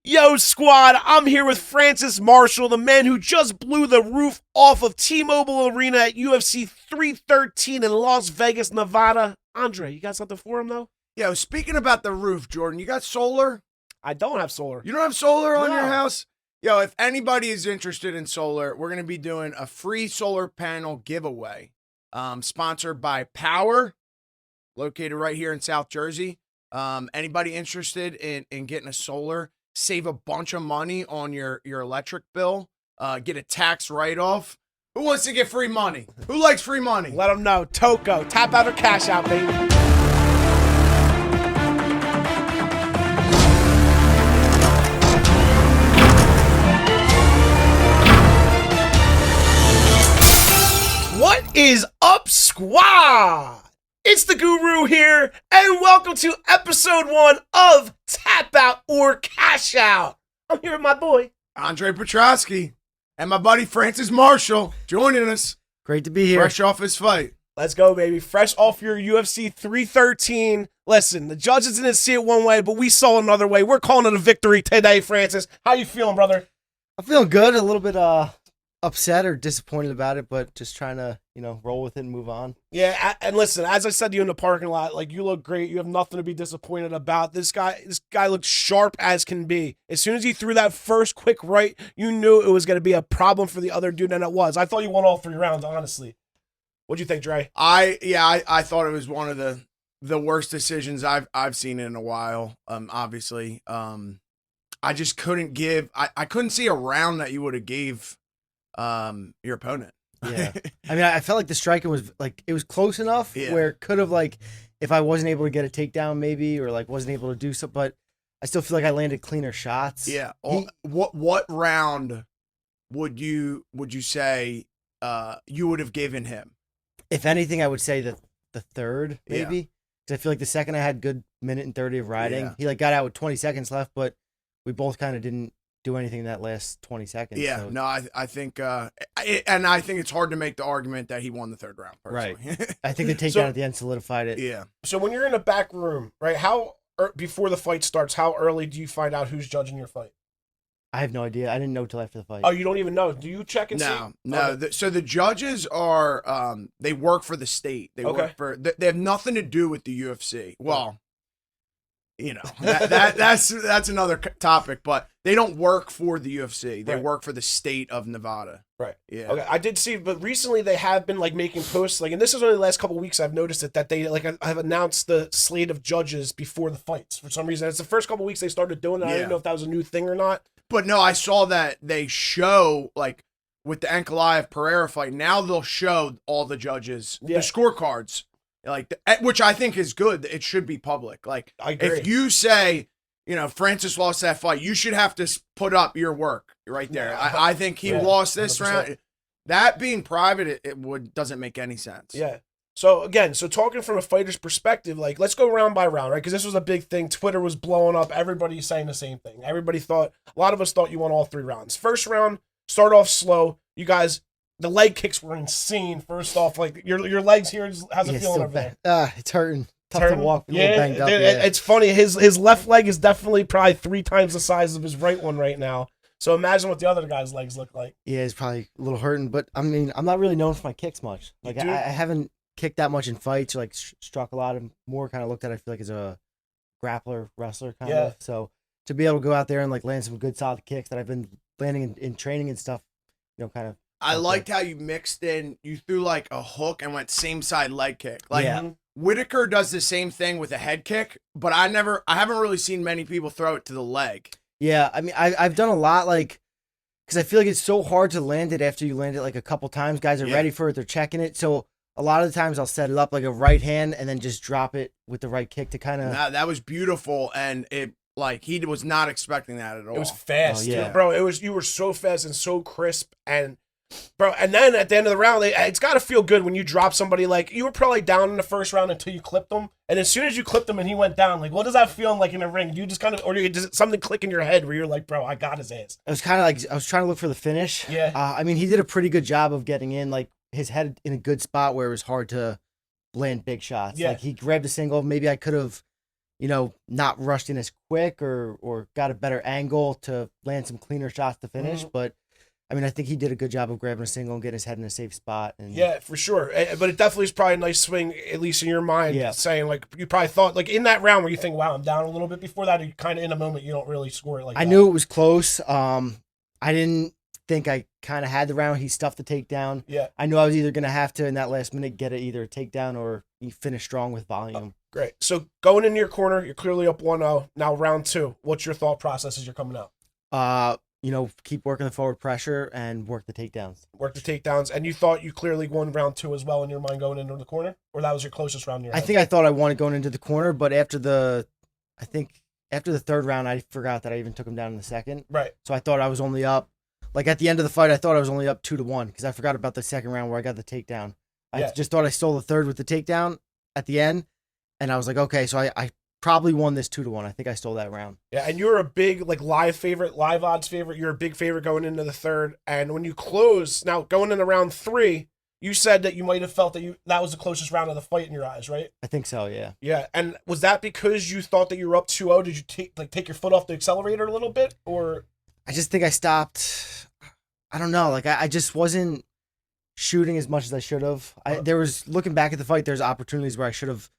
Yo, squad, I'm here with Francis Marshall, the man who just blew the roof off of T-Mobile Arena at UFC 313 in Las Vegas, Nevada. Andre, you got something for him, though? Yo, speaking about the roof, Jordan, you got solar? I don't have solar. You don't have solar on No. your house? Yo, if anybody is interested in solar, we're going to be doing a free solar panel giveaway, sponsored by Power, located right here in South Jersey. Anybody interested in getting a solar, save a bunch of money on your electric bill, get a tax write-off. Who wants to get free money? Who likes free money? Let them know. Toko, Tapout or Cashout, baby. What is up, squad? It's the Guru here, and welcome to episode 1 of Tapout or Cashout. I'm here with my boy, Andre Petrosky, and my buddy Francis Marshall joining us. Great to be here. Fresh off his fight. Let's go, baby. Fresh off your UFC 313. Listen, the judges didn't see it one way, but we saw another way. We're calling it a victory today, Francis. How you feeling, brother? I'm feeling good. A little bit upset or disappointed about it, but just trying to, roll with it and move on. Yeah, and listen, as I said to you in the parking lot, like, you look great. You have nothing to be disappointed about. This guy looked sharp as can be. As soon as he threw that first quick right, you knew it was going to be a problem for the other dude, and it was. I thought you won all 3 rounds, honestly. What'd you think, Dre? I thought it was one of the worst decisions I've seen in a while. Obviously, I just couldn't give. I couldn't see a round that you would have gave your opponent. Yeah. I mean, I felt like the striking was it was close enough where it could have if I wasn't able to get a takedown maybe, or wasn't able to do so, but I still feel like I landed cleaner shots. Yeah. What round would you say you would have given him? If anything, I would say the third maybe. Because I feel like the second I had good minute and 30 of riding. Yeah. He got out with 20 seconds left, but we both kind of didn't do anything in that last 20 seconds. Yeah, so. no, I think, and I think it's hard to make the argument that he won the third round, personally. Right. I think the takedown at the end solidified it. Yeah. So when you're in a back room, right, before the fight starts, how early do you find out who's judging your fight? I have no idea. I didn't know till after the fight. Oh, you don't even know? Do you check and see? No. Okay. So the judges are, they work for the state. They work for, they have nothing to do with the UFC. Well, that's another topic, but they don't work for the UFC. They work for the state of Nevada. Right. Yeah. Okay. I did see, but recently they have been making posts, and this is only the last couple of weeks I've noticed it, that they have announced the slate of judges before the fights for some reason. It's the first couple of weeks they started doing it. I didn't know if that was a new thing or not. But no, I saw that they show with the Ankalaev Pereira fight. Now they'll show all the judges the scorecards, which I think is good. It should be public. I agree. If you say, Francis lost that fight, you should have to put up your work right there. Yeah. I think he lost this 100%. round. That being private, it doesn't make any sense. Yeah. So again, talking from a fighter's perspective, let's go round by round, right? Because this was a big thing. Twitter was blowing up. Everybody's saying the same thing. A lot of us thought you won all 3 rounds. First round, start off slow. You guys, the leg kicks were insane. First off, your legs here, how's it feeling over there? It's hurting. Tough to walk. A little banged up. Dude, it's funny. His left leg is definitely probably 3 times the size of his right one right now. So imagine what the other guy's legs look like. Yeah, it's probably a little hurting, but I mean, I'm not really known for my kicks much. I haven't kicked that much in fights, or struck a lot, and more kind of looked at it, I feel like, as a grappler, wrestler kind of. So to be able to go out there and land some good solid kicks that I've been landing in training and stuff, kind of. I liked how you mixed in, you threw a hook and went same side leg kick. Whitaker does the same thing with a head kick, but I haven't really seen many people throw it to the leg. Yeah, I mean, I've done a lot, because I feel like it's so hard to land it after you land it a couple times. Guys are ready for it, they're checking it. So a lot of the times I'll set it up like a right hand and then just drop it with the right kick to kind of. That was beautiful, and it he was not expecting that at all. It was fast, too. Bro. You were so fast and so crisp, and then at the end of the round, it's got to feel good when you drop somebody. You were probably down in the first round until you clipped them, and as soon as you clipped him and he went down, what does that feel like in the ring? Do you just kind of, or does something click in your head where you're like, bro, I got his ass? It was kind of I was trying to look for the finish. Yeah. I mean, he did a pretty good job of getting in his head in a good spot where it was hard to land big shots. Yeah. He grabbed a single. Maybe I could have not rushed in as quick or got a better angle to land some cleaner shots to finish. But I mean, I think he did a good job of grabbing a single and getting his head in a safe spot. And yeah, for sure. But it definitely is probably a nice swing, at least in your mind, saying like you probably thought like in that round where you think, wow, I'm down a little bit before that, you kind of in a moment you don't really score it like I that. knew it was close. I didn't think I kind of had the round. He stuffed the takedown. Yeah. I knew I was either going to have to in that last minute get it either a takedown or you finish strong with volume. Great. So going into your corner, you're clearly up 1-0. Now round 2. What's your thought process as you're coming out? Keep working the forward pressure and work the takedowns. Work the takedowns. And you thought you clearly won round 2 as well in your mind going into the corner? Or that was your closest round in your head? I think I thought I won it going into the corner, but after the third round, I forgot that I even took him down in the second. Right. So I thought I was only up. Like at the end of the fight, I thought I was only up 2-1 because I forgot about the second round where I got the takedown. I just thought I stole the third with the takedown at the end. And I was like, okay, so I probably won this 2-1. I think I stole that round. Yeah, and you're a big like live odds favorite. You're a big favorite going into the third. And when you close, now going into round 3, you said that you might have felt that was the closest round of the fight in your eyes, right? I think so, yeah. Yeah, and was that because you thought that you were up 2-0? Did you take your foot off the accelerator a little bit, or? I just think I stopped. I don't know. Like I just wasn't shooting as much as I should have. Looking back at the fight, there's opportunities where I should have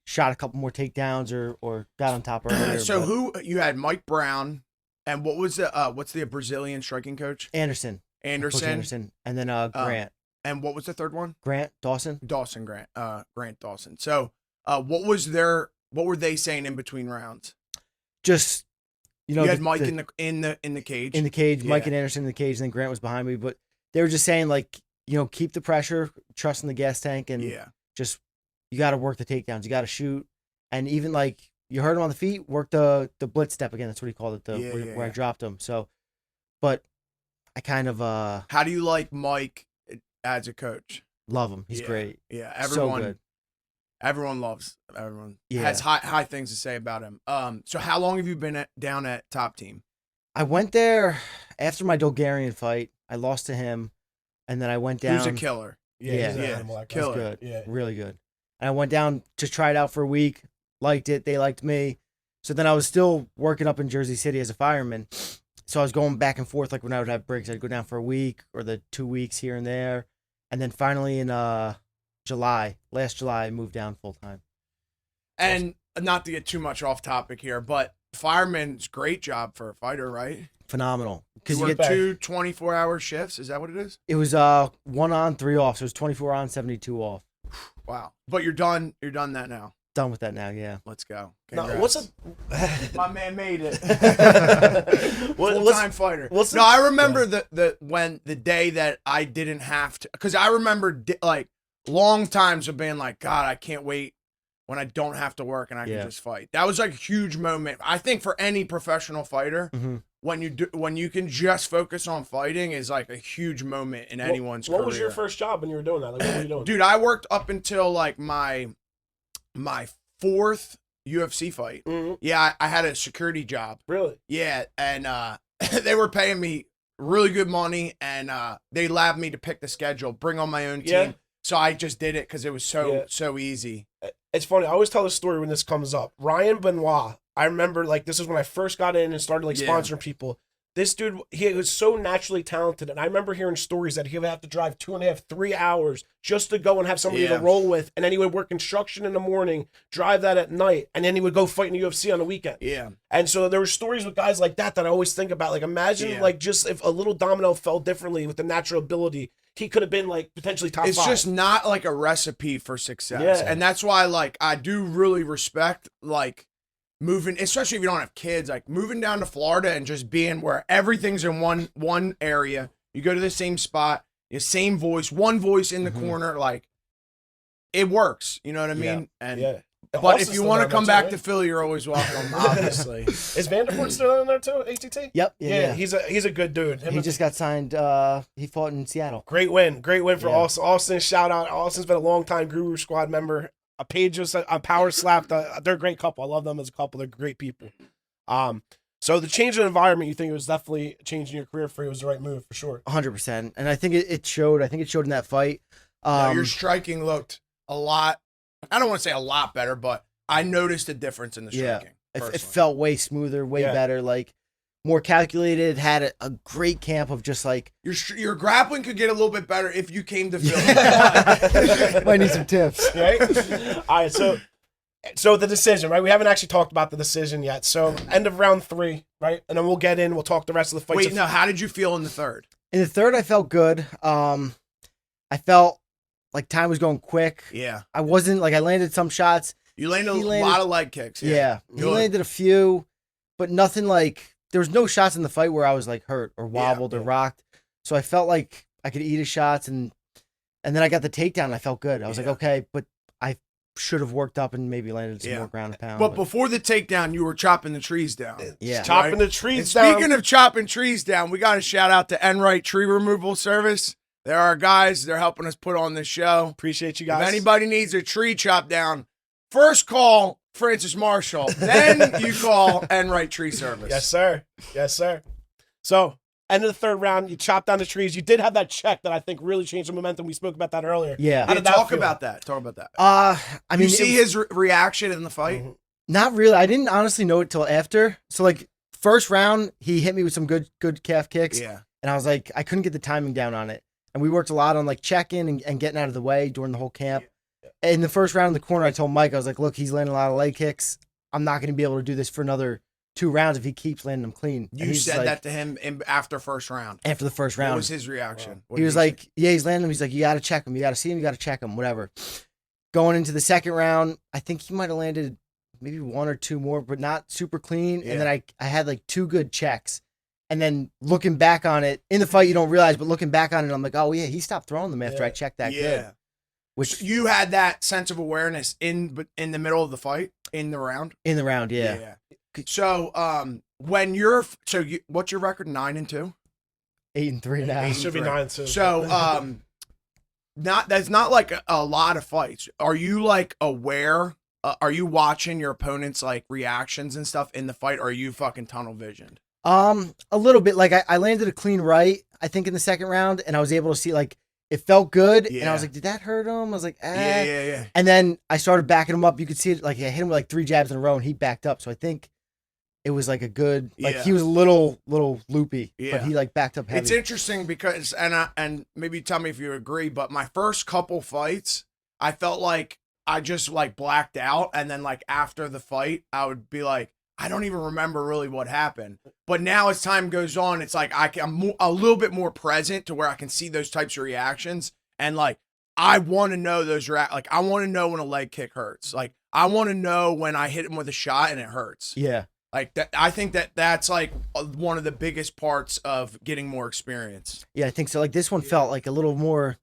shot a couple more takedowns or got on top earlier. So who you had? Mike Brown, and what's the Brazilian striking coach? Anderson, and then Grant. And what was the third one? Grant Dawson. Grant Dawson. So what were they saying in between rounds? Just you had Mike in the cage. In the cage, Mike and Anderson in the cage, and then Grant was behind me. But they were just saying like, keep the pressure, trust in the gas tank, and just you got to work the takedowns. You got to shoot, and even like you heard him on the feet, work the blitz step again. That's what he called it. Where I dropped him. So, but I kind of How do you like Mike as a coach? Love him. He's great. Yeah, everyone has high things to say about him. So how long have you been down at Top Team? I went there after my Bulgarian fight. I lost to him, and then I went down. Who's a killer? Killer. Good. Yeah, really good. And I went down to try it out for a week. Liked it. They liked me. So then I was still working up in Jersey City as a fireman. So I was going back and forth. Like when I would have breaks, I'd go down for a week or the 2 weeks here and there. And then finally in last July, I moved down full time. And not to get too much off topic here, but fireman's great job for a fighter, right? Phenomenal. Because you get 2 24-hour shifts. Is that what it is? It was 1 on, 3 off. So it was 24 on, 72 off. Wow. But you're done. You're done that now. Done with that now, yeah. Let's go. No, my man made it. Full-time fighter. I remember the day that I didn't have to, because I remember like long times of being like, God, I can't wait when I don't have to work and I can just fight. That was like a huge moment. I think for any professional fighter, when you can just focus on fighting is like a huge moment in anyone's career. What was your first job when you were doing that? Like, what were you doing? Dude, I worked up until like my 4th UFC fight. Mm-hmm. Yeah, I had a security job. Really? Yeah, and they were paying me really good money, and they allowed me to pick the schedule, bring on my own team. Yeah. So I just did it because it was so easy. It's funny. I always tell this story when this comes up. Ryan Benoit. I remember like this is when I first got in and started like sponsoring people. This dude, he was so naturally talented, and I remember hearing stories that he would have to drive 2.5, 3 hours just to go and have somebody to roll with, and then he would work construction in the morning, drive that at night, and then he would go fight in the UFC on the weekend. Yeah. And so there were stories with guys like that I always think about. Like imagine like just if a little domino fell differently with the natural ability, he could have been like potentially top 5. It's just not like a recipe for success, and that's why like I do really respect like moving, especially if you don't have kids, like moving down to Florida and just being where everything's in one area. You go to the same spot, the same voice, one voice in the corner, like it works. You know what I mean? But if you want to come back to Philly, you're always welcome. Obviously, is Vanderpoort still in there too? ATT? Yep. Yeah. He's a good dude. He just got signed. He fought in Seattle. Great win for Austin. Austin, shout out. Austin's been a long time Guru Squad member. A page just a power slapped. They're a great couple. I love them as a couple. They're great people. So the change in environment, you think it was definitely changing your career for you was the right move for sure. 100%, and I think it showed. I think it showed in that fight. Your striking looked a lot. I don't want to say a lot better, but I noticed a difference in the Yeah. striking. It felt way smoother, way better, like more calculated. Had a great camp of just like your grappling could get a little bit better if you came to Philly. might need some tips, right? All right, so the decision, right? We haven't actually talked about the decision yet. So end of round 3, right? And then we'll talk the rest of the fights. Wait, no, how did you feel in the third? In the third, I felt good. I felt like time was going quick. Yeah. I wasn't like I landed some shots. You landed a lot of leg kicks. Yeah. He landed a few, but nothing like there was no shots in the fight where I was like hurt or wobbled or rocked. So I felt like I could eat his shots and then I got the takedown and I felt good. I was like, okay, but I should have worked up and maybe landed some more ground and pound. But before the takedown, you were chopping the trees down. Yeah. Chopping the trees down. Speaking of chopping trees down, we got to shout out to Enright Tree Removal Service. They're our guys. They're helping us put on this show. Appreciate you guys. If anybody needs a tree chopped down, first call Francis Marshall. Then you call Enright Tree Service. Yes, sir. Yes, sir. So, end of the third round, you chopped down the trees. You did have that check that I think really changed the momentum. We spoke about that earlier. Yeah. How did that Talk feel? about that. Talk about that. I mean, you see his reaction in the fight? Not really. I didn't honestly know it till after. So like first round, he hit me with some good calf kicks. Yeah. And I was like, I couldn't get the timing down on it. And we worked a lot on like checking and getting out of the way during the whole camp. In the first round in the corner, I told Mike, I was like, look, he's landing a lot of leg kicks. I'm not going to be able to do this for another 2 rounds if he keeps landing them clean. You said like, that to him after first round. after the first round. What was his reaction? What He did was say? like, yeah, he's landing them. He's like, you got to check him. You got to see him. You got to check him, whatever. Going into the second round, I think he might have landed maybe 1 or 2 more, but not super clean. Yeah. And then I had like 2 good checks. And then looking back on it, in the fight, you don't realize, but looking back on it, I'm like, oh, yeah, he stopped throwing them after I checked that good. Which you had that sense of awareness in the middle of the fight, in the round? In the round, yeah. So, what's your record? 9-2? 8-3 now. It should be 9-2. So, that's not like a lot of fights. Are you like aware? Are you watching your opponent's like reactions and stuff in the fight? Or are you fucking tunnel visioned? A little bit. Like I landed a clean right, I think, in the second round, and I was able to see like it felt good, and I was like, did that hurt him? I was like, Yeah. And then I started backing him up. You could see it, like I hit him with like 3 jabs in a row, and he backed up. So I think it was like a good, like he was a little loopy, but he like backed up heavy. It's interesting because, and maybe tell me if you agree, but my first couple fights, I felt like I just like blacked out, and then like after the fight, I would be like, I don't even remember really what happened. But now as time goes on, it's like I'm a little bit more present to where I can see those types of reactions. And like, I want to know those like, I want to know when a leg kick hurts. Like, I want to know when I hit him with a shot and it hurts. Yeah. Like that, I think that's like one of the biggest parts of getting more experience. Yeah, I think so. Like this one felt like a little more,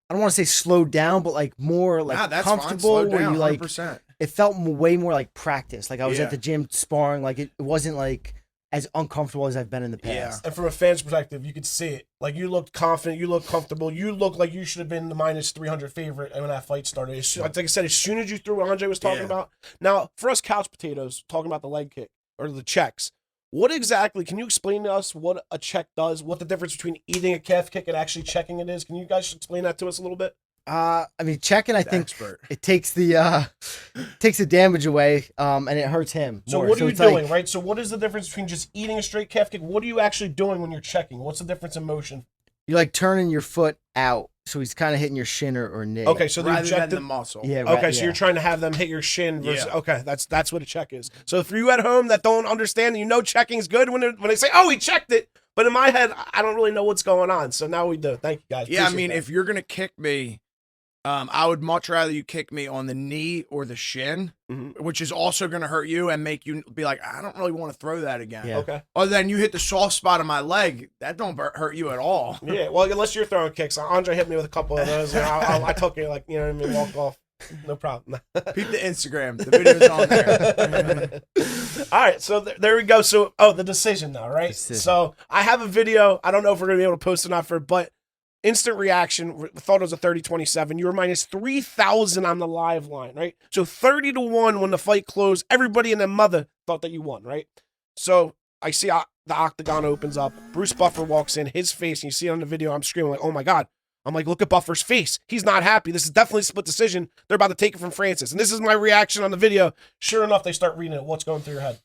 I don't want to say slowed down, but like more like comfortable where you like, 100%. It felt way more like practice. Like I was Yeah. at the gym sparring. Like it wasn't like as uncomfortable as I've been in the past. Yeah. And from a fan's perspective, you could see it. Like you looked confident, you looked comfortable, you looked like you should have been the -300 favorite when that fight started. Like I said, as soon as you threw what Andre was talking about. Now, for us couch potatoes, talking about the leg kick or the checks, what exactly, can you explain to us what a check does, what the difference between eating a calf kick and actually checking it is? Can you guys explain that to us a little bit? I mean, checking, I think expert. it takes the damage away, and it hurts him. So more. what are you it's doing, like, right? So what is the difference between just eating a straight calf kick? What are you actually doing when you're checking? What's the difference in motion? You're like turning your foot out, so he's kind of hitting your shin or knee. Okay, so the Rather than objective, the muscle. Yeah. Right, okay, so you're trying to have them hit your shin. Versus, Yeah. Okay, that's what a check is. So for you at home that don't understand, you know checking's good when they say, "Oh, he checked it," but in my head, I don't really know what's going on. So now we do. Thank you guys. Yeah, I Appreciate mean, that. if you're gonna kick me, I would much rather you kick me on the knee or the shin, which is also gonna hurt you and make you be like, I don't really want to throw that again. Yeah. Okay. Or then you hit the soft spot of my leg, that don't hurt you at all. Yeah, well, unless you're throwing kicks. Andre hit me with a couple of those. And I took it, like, you know what I mean, walk off. No problem. Peep the Instagram. The video's on there. All right, so there we go. So, the decision now, right? Decision. So I have a video. I don't know if we're going to be able to post it or not for, but instant reaction. Thought it was a 30-27. You were -3,000 on the live line, right? So 30-1 when the fight closed. Everybody and their mother thought that you won, right? So I see the octagon opens up. Bruce Buffer walks in, his face, and you see it on the video. I'm screaming like, "Oh my God, I'm like, look at Buffer's face. He's not happy. This is definitely a split decision. They're about to take it from Francis. And this is my reaction on the video. Sure enough, they start reading it. What's going through your head?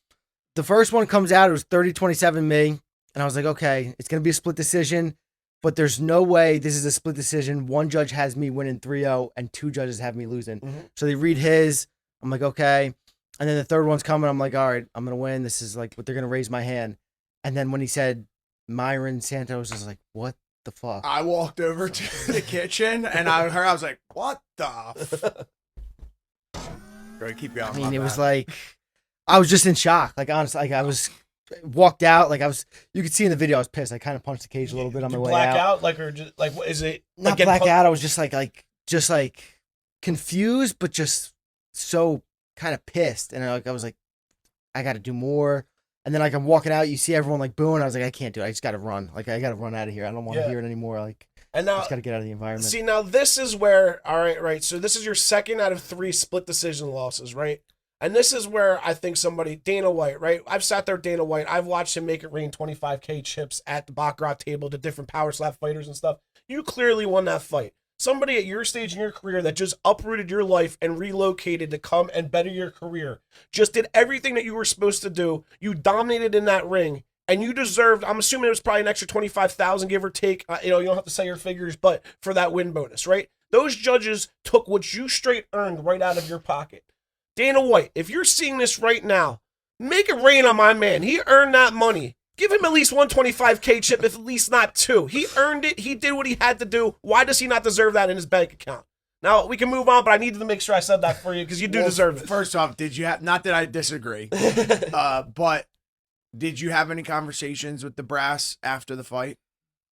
The first one comes out, it was 30-27 me. And I was like, okay, it's going to be a split decision, but there's no way this is a split decision. One judge has me winning 3-0 and 2 judges have me losing. So they read his. I'm like, okay. And then the third one's coming. I'm like, all right, I'm going to win. This is like what they're going to raise my hand. And then when he said Myron Santos, I was like, what the fuck? I walked over to the kitchen and I was like, what the Go ahead, keep going. I mean, it was like, I was just in shock. Like, honestly, like I was walked out. Like you could see in the video, I was pissed. I kind of punched the cage a little bit on my way black out. Like, or just like, what is it? Not like black out. I was just like confused, but just so kind of pissed. And I was like, I got to do more. And then like I'm walking out, you see everyone like booing. I was like, I can't do it. I just got to run. Like I got to run out of here. I don't want to hear it anymore. Like, and now I just got to get out of the environment. See, now this is where, all right, right. So this is your second out of 3 split decision losses, right? And this is where I think somebody, Dana White, right? I've sat there, Dana White. I've watched him make it rain 25K chips at the Baccarat table to different power slap fighters and stuff. You clearly won that fight. Somebody at your stage in your career that just uprooted your life and relocated to come and better your career, just did everything that you were supposed to do. You dominated in that ring, and you deserved, I'm assuming it was probably an extra 25,000, give or take. You don't have to say your figures, but for that win bonus, right? Those judges took what you straight earned right out of your pocket. Dana White, if you're seeing this right now, make it rain on my man. He earned that money. Give him at least 125K chip, if at least not 2. He earned it. He did what he had to do. Why does he not deserve that in his bank account? Now, we can move on, but I needed to make sure I said that for you because you do deserve it. First off, did you have, not that I disagree, but did you have any conversations with the brass after the fight?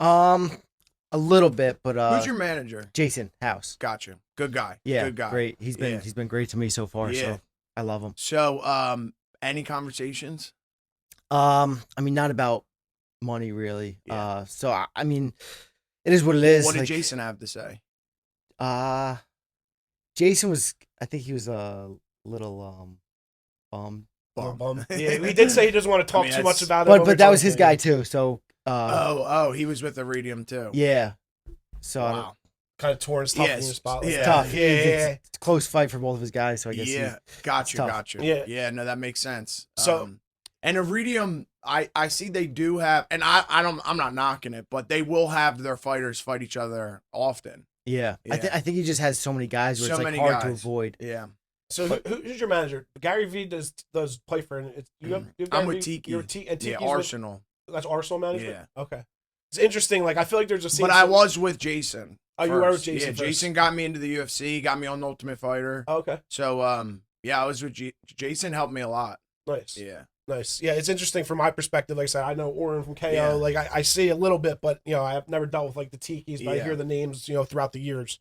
A little bit, but who's your manager? Jason House. Gotcha. Good guy. Yeah, good guy. Great. He's been great to me so far. Yeah. So I love him. So, any conversations? I mean, not about money really. Yeah. So I mean, it is what it is. What did like, Jason have to say? Jason was, I think he was a little bummed. Yeah, he did say he doesn't want to talk too much about it. But that was his guy too. So he was with Iridium too. Yeah. So wow. Kind of torn stuff in your spot. It's tough. It's a close fight for both of his guys. So I guess Gotcha. Yeah, no, that makes sense. So and Iridium, I see they do have, and I'm not knocking it, but they will have their fighters fight each other often. Yeah. I think he just has so many guys where So it's like many hard guys. to avoid. Yeah. So who's your manager? Gary V does play for it. I'm with Tiki. You're Tiki's Arsenal. That's Arsenal management? Yeah. Okay. It's interesting. Like, I feel like there's a scene. But I was with Jason. Oh, you were with Jason Yeah, first. Jason got me into the UFC, got me on Ultimate Fighter. Oh, okay. So, I was with Jason, helped me a lot. Nice. Yeah. Nice. Yeah, it's interesting from my perspective. Like I said, I know Oren from KO. Yeah. Like, I see a little bit, but, I've never dealt with, like, the Tikis, but I Yeah. hear the names, throughout the years.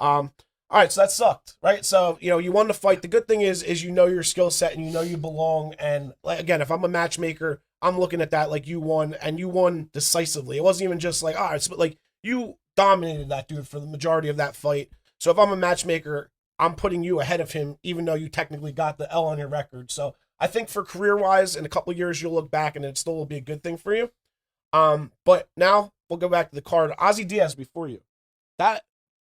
All right, so that sucked, right? So, you won the fight. The good thing is your skill set and you belong. And, like, again, if I'm a matchmaker, I'm looking at that like you won, and you won decisively. It wasn't even just like, all right, but like you dominated that dude for the majority of that fight. So if I'm a matchmaker, I'm putting you ahead of him, even though you technically got the L on your record. So I think for career-wise, in a couple of years, you'll look back and it still will be a good thing for you. But now we'll go back to the card. Ozzy Diaz before you.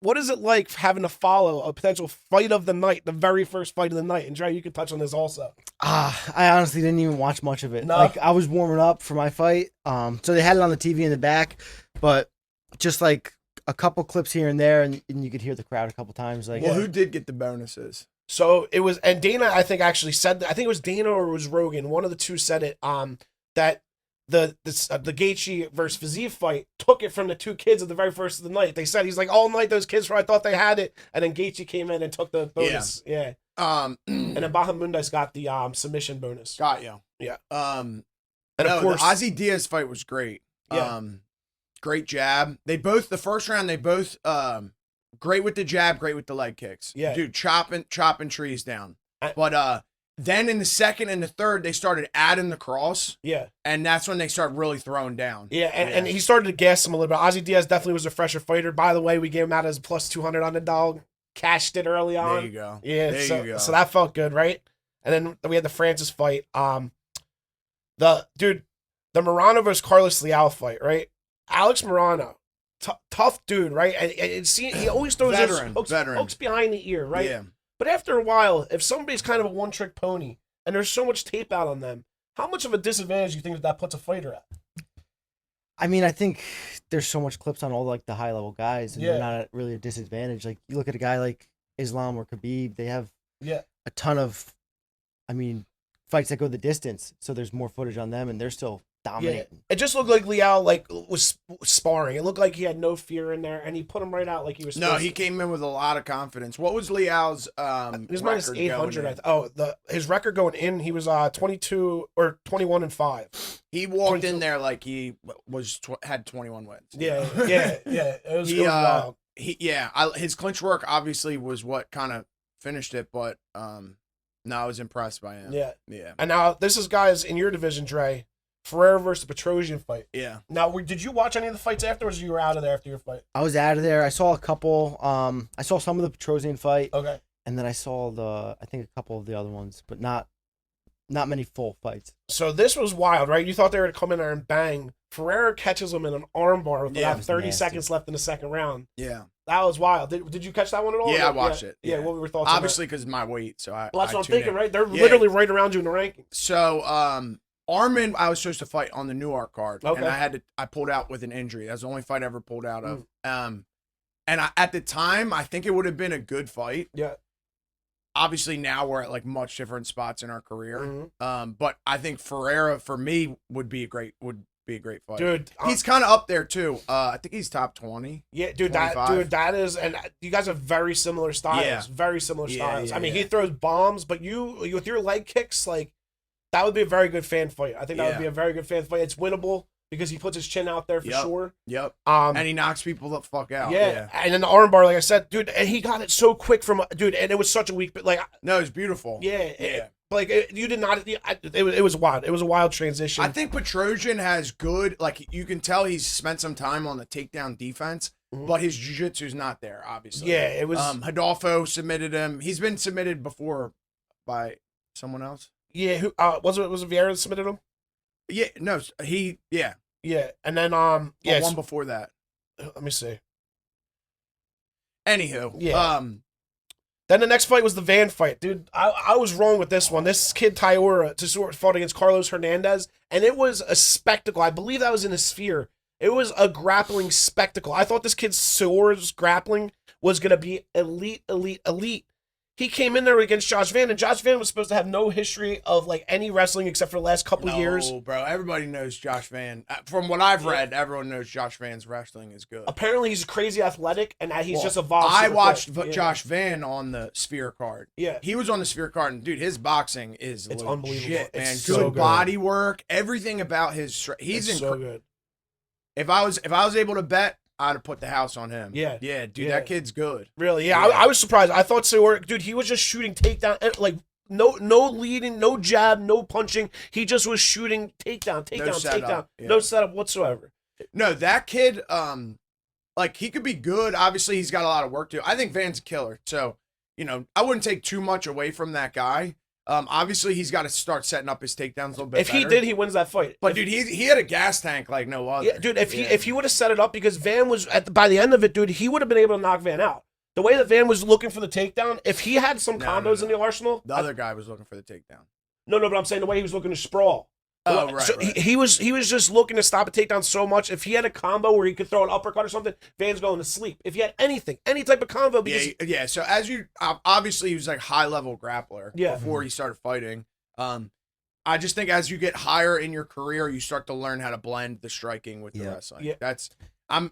What is it like having to follow a potential fight of the night, the very first fight of the night? And Dre, you can touch on this also. I honestly didn't even watch much of it. No? Like I was warming up for my fight. So they had it on the TV in the back, but just like a couple clips here and there, and you could hear the crowd a couple times. Like, Well, who did get the bonuses? So it was, and Dana, I think actually said, I think it was Dana or it was Rogan. One of the two said it. That the Gaethje versus Fiziev fight took it from the two kids at the very first of the night. They said he's like all night those kids I thought they had it, and then Gaethje came in and took the bonus. Yeah. And then Bahamundais got the submission bonus. Got you. Yeah. And of course, the Ozzy Diaz fight was great. Yeah. Great jab. They both, the first round, great with the jab, great with the leg kicks. Yeah. Dude, chopping trees down. But then in the second and the third, they started adding the cross. Yeah. And that's when they start really throwing down. Yeah, and he started to gas him a little bit. Ozzy Diaz definitely was a fresher fighter. By the way, we gave him out as plus 200 on the dog. Cashed it early on. There you go. Yeah, there you go. So that felt good, right? And then we had the Francis fight. The Morano versus Carlos Leal fight, right? Alex Morano, tough dude, right? And he always throws Veteran, those hooks behind the ear, right? Yeah. But after a while, if somebody's kind of a one-trick pony and there's so much tape out on them, how much of a disadvantage do you think that puts a fighter at? I mean, I think there's so much clips on all like the high level guys, and they're not at really a disadvantage. Like you look at a guy like Islam or Khabib, they have a ton of, I mean, fights that go the distance. So there's more footage on them, and they're still dominating. Yeah. It just looked like Liao was sparring. It looked like he had no fear in there, and he put him right out like he was. No, he came in with a lot of confidence. What was Liao's his minus 800? His record going in, he was 22 or 21-5. He walked in there like he had 21 wins. Yeah. It was wild. His clinch work obviously was what kind of finished it, but no, I was impressed by him. Yeah. Yeah. And now this is guys in your division, Dre. Ferreira versus the Petrosian fight. Yeah. Now, did you watch any of the fights afterwards, or you were out of there after your fight? I was out of there. I saw a couple. I saw some of the Petrosian fight. Okay. And then I saw I think a couple of the other ones, but not many full fights. So this was wild, right? You thought they were going to come in there and bang. Ferreira catches him in an armbar with about 30 seconds left in the second round. Yeah. That was wild. Did you catch that one at all? Yeah, I watched it. Yeah, what were your thoughts? Obviously, because of my weight, so well, that's what I'm thinking, right? They're literally right around you in the rankings. So, Armin, I was supposed to fight on the Newark card, okay. and I pulled out with an injury. That's the only fight I ever pulled out of. And at the time, I think it would have been a good fight. Yeah. Obviously, now we're at like much different spots in our career. Mm-hmm. But I think Ferreira for me would be a great fight. Dude, he's kind of up there too. I think he's top 20. Yeah, dude, 25. that is, and you guys have very similar styles. Yeah. Very similar styles. Yeah, I mean, he throws bombs, but you with your leg kicks, like that would be a very good fan fight. I think that would be a very good fan fight. It's winnable because he puts his chin out there for sure. Yep. And he knocks people the fuck out. Yeah. And then the armbar, like I said, dude, and he got it so quick from dude, and it was such a weak, but like no, it's beautiful. Yeah. You did not. It was wild. It was a wild transition. I think Petrosian has good. Like you can tell, he's spent some time on the takedown defense, but his jiu-jitsu's not there. Obviously, yeah. It was. Hidalgo submitted him. He's been submitted before by someone else. Yeah. Who was it Vieira that submitted him? Yeah. No. Yeah. Yeah. And then one before that. Let me see. Anywho. Yeah. Then the next fight was the Van fight. Dude, I was wrong with this one. This kid Tapout fought against Carlos Hernandez, and it was a spectacle. I believe that was in a sphere. It was a grappling spectacle. I thought this kid's swords grappling was going to be elite. He came in there against Josh Van, and Josh Van was supposed to have no history of like any wrestling except for the last couple years. No, bro. Everybody knows Josh Van. From what I've read, everyone knows Josh Van's wrestling is good. Apparently, he's crazy athletic, and he's just evolved. I watched Josh Van on the Sphere card. Yeah. He was on the Sphere card, and dude, his boxing is it's legit, unbelievable. man. It's good, so good body work, everything about his. so good. If I was able to bet, I'd have put the house on him. Yeah. Yeah, dude, that kid's good. Really? Yeah. I was surprised. I thought dude, he was just shooting takedown, like no leading, no jab, no punching. He just was shooting takedown, takedown. Yeah. No setup whatsoever. No, that kid, like he could be good. Obviously, he's got a lot of work to do. I think Van's a killer. So, I wouldn't take too much away from that guy. Obviously, he's got to start setting up his takedowns a little bit. If he did, he wins that fight. But dude, he had a gas tank like no other. Yeah, dude. If he would have set it up, because Van was by the end of it, dude, he would have been able to knock Van out. The way that Van was looking for the takedown, if he had some combos in the arsenal, the other guy was looking for the takedown. No, but I'm saying the way he was looking to sprawl. Oh, right. So right. He was just looking to stop a takedown so much. If he had a combo where he could throw an uppercut or something, Van's going to sleep. If he had any type of combo, because yeah. So obviously he was like high level grappler before he started fighting. I just think as you get higher in your career, you start to learn how to blend the striking with the wrestling. Yeah. I'm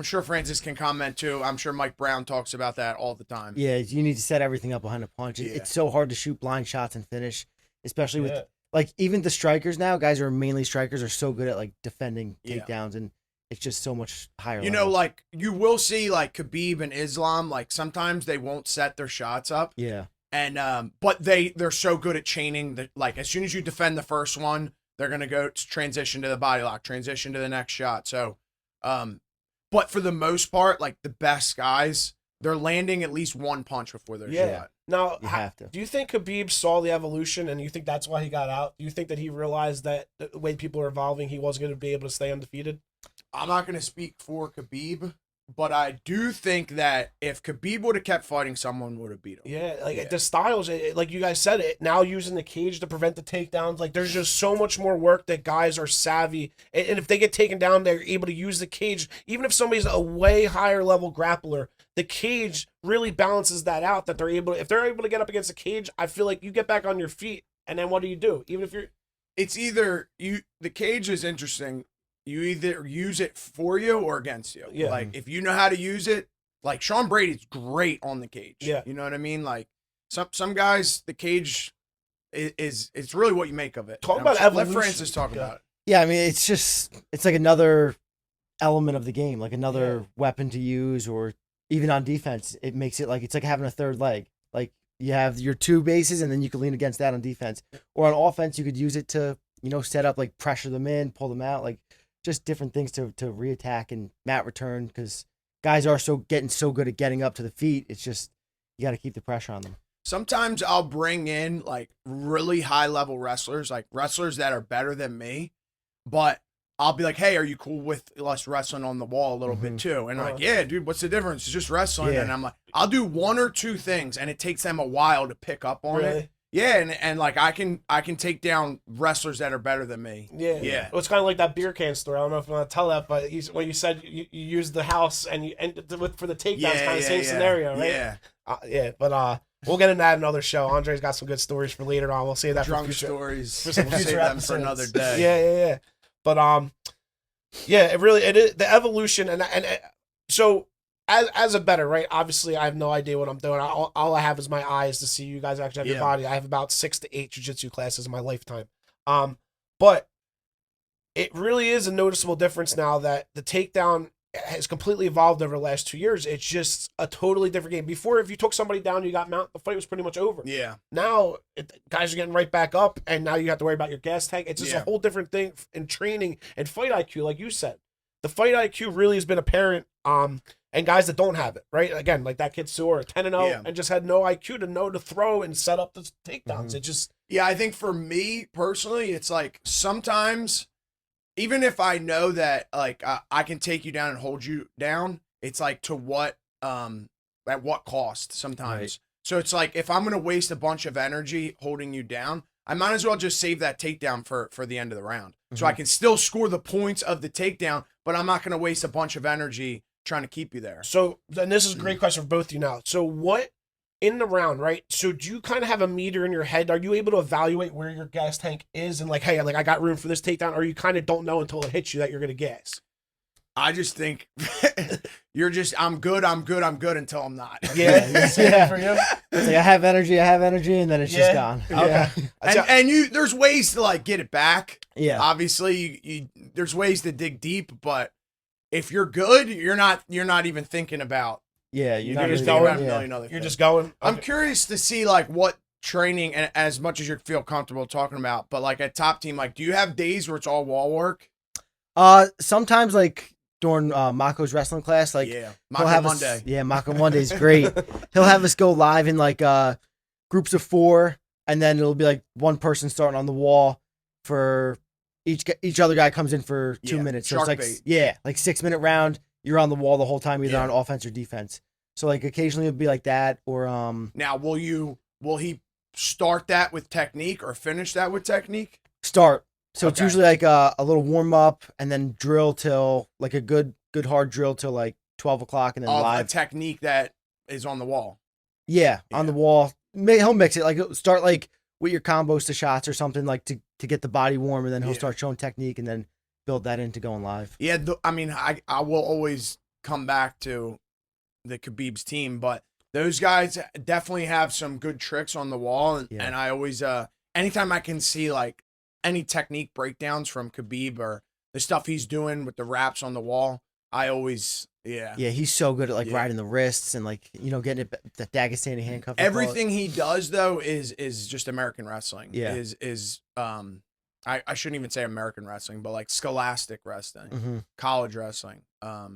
sure Francis can comment too. I'm sure Mike Brown talks about that all the time. Yeah, you need to set everything up behind a punch. It's so hard to shoot blind shots and finish, especially with like even the strikers now. Guys who are mainly strikers are so good at like defending takedowns, and it's just so much higher. Like you will see like Khabib and Islam, like sometimes they won't set their shots up. Yeah. And but they're so good at chaining that, like, as soon as you defend the first one, they're gonna go transition to the body lock, transition to the next shot. So, but for the most part, like the best guys, they're landing at least one punch before their shot. Now, you have to. Do you think Khabib saw the evolution, and you think that's why he got out? Do you think that he realized that the way people are evolving, he wasn't going to be able to stay undefeated? I'm not going to speak for Khabib, but I do think that if Khabib would have kept fighting, someone would have beat him. Yeah, like the styles, like you guys said, it now using the cage to prevent the takedowns. Like there's just so much more work that guys are savvy, and if they get taken down, they're able to use the cage. Even if somebody's a way higher level grappler, the cage really balances that out. That they're able, if they're able to get up against the cage, I feel like you get back on your feet, and then what do? Even if you're, it's either you. The cage is interesting. You either use it for you or against you. Yeah. Like if you know how to use it, like Sean Brady's great on the cage. Yeah. You know what I mean? Like some guys, the cage is it's really what you make of it. Talk And about let evolution. Francis talk about it. Yeah, I mean, it's like another element of the game, like another weapon to use, or even on defense, it makes it like it's like having a third leg. Like you have your two bases, and then you can lean against that on defense, or on offense, you could use it to set up, like pressure them in, pull them out, like just different things to reattack and mat return, because guys are getting so good at getting up to the feet. It's just you got to keep the pressure on them. Sometimes I'll bring in like really high level wrestlers, like wrestlers that are better than me, but I'll be like, hey, are you cool with us wrestling on the wall a little bit too? And like, yeah, dude, what's the difference? It's just wrestling. Yeah. And I'm like, I'll do one or two things, and it takes them a while to pick up on it. Yeah, and like I can take down wrestlers that are better than me. Yeah. Well, it's kind of like that beer can story. I don't know if you want to tell that, but when you said you used the house and for the takedowns, kind of same scenario, right? Yeah. But we'll get into that in another show. Andre's got some good stories for later on. We'll save that Drunk for future stories. for some We'll future save them episodes. for another day. Yeah. But it is the evolution, and so as a better, right? Obviously, I have no idea what I'm doing. All I have is my eyes to see you guys actually have your body. I have about 6 to 8 jiu-jitsu classes in my lifetime. But it really is a noticeable difference now that the takedown has completely evolved over the last 2 years. It's just a totally different game. Before, if you took somebody down, you got mount, the fight was pretty much over. Yeah. Now, guys are getting right back up, and now you have to worry about your gas tank. It's just a whole different thing in training and fight IQ, like you said. The fight IQ really has been apparent, and guys that don't have it, right? Again, like that kid Sewer, 10-0, and just had no IQ to know to throw and set up the takedowns. It just... Yeah, I think for me, personally, it's like sometimes... Even if I know that like I can take you down and hold you down, it's like to what at what cost sometimes. Right. So it's like if I'm gonna waste a bunch of energy holding you down, I might as well just save that takedown for the end of the round. So I can still score the points of the takedown, but I'm not gonna waste a bunch of energy trying to keep you there. So, and this is a great question for both of you now. So what in the round, right? So do you kind of have a meter in your head? Are you able to evaluate where your gas tank is and like, hey, like I got room for this takedown, or you kind of don't know until it hits you that you're gonna gas? I just think I'm good until I'm not. Yeah. For you? It's like I have energy, and then it's just gone. Okay. And there's ways to like get it back. Yeah. Obviously, you there's ways to dig deep, but if you're good, you're not even thinking about. Yeah, you're not just really going. doing A million other You're things. just going. Okay. I'm curious to see like what training, and as much as you feel comfortable talking about, but like at Top Team, like do you have days where it's all wall work? Sometimes like during Mako's wrestling class, like Mako Monday. Mako Monday is great. He'll have us go live in like groups of 4, and then it'll be like one person starting on the wall for each other guy comes in for 2 minutes. So it's like like 6-minute round. You're on the wall the whole time, either on offense or defense. So like occasionally it'll be like that, or Now will he start that with technique or finish that with technique? Start. So it's usually like a little warm up, and then drill till like a good hard drill till like 12 o'clock, and then live. A technique that is on the wall. Yeah, on the wall. He'll mix it. Like he'll start like with your combos to shots or something, like to get the body warm, and then he'll start showing technique, and then build that into going live. Yeah, I mean, I will always come back to the Khabib's team, but those guys definitely have some good tricks on the wall, and I always anytime I can see like any technique breakdowns from Khabib or the stuff he's doing with the wraps on the wall, I always he's so good at like riding the wrists and like getting it the Dagestani handcuff. Everything he does though is just American wrestling. I shouldn't even say American wrestling, but like scholastic wrestling, college wrestling. I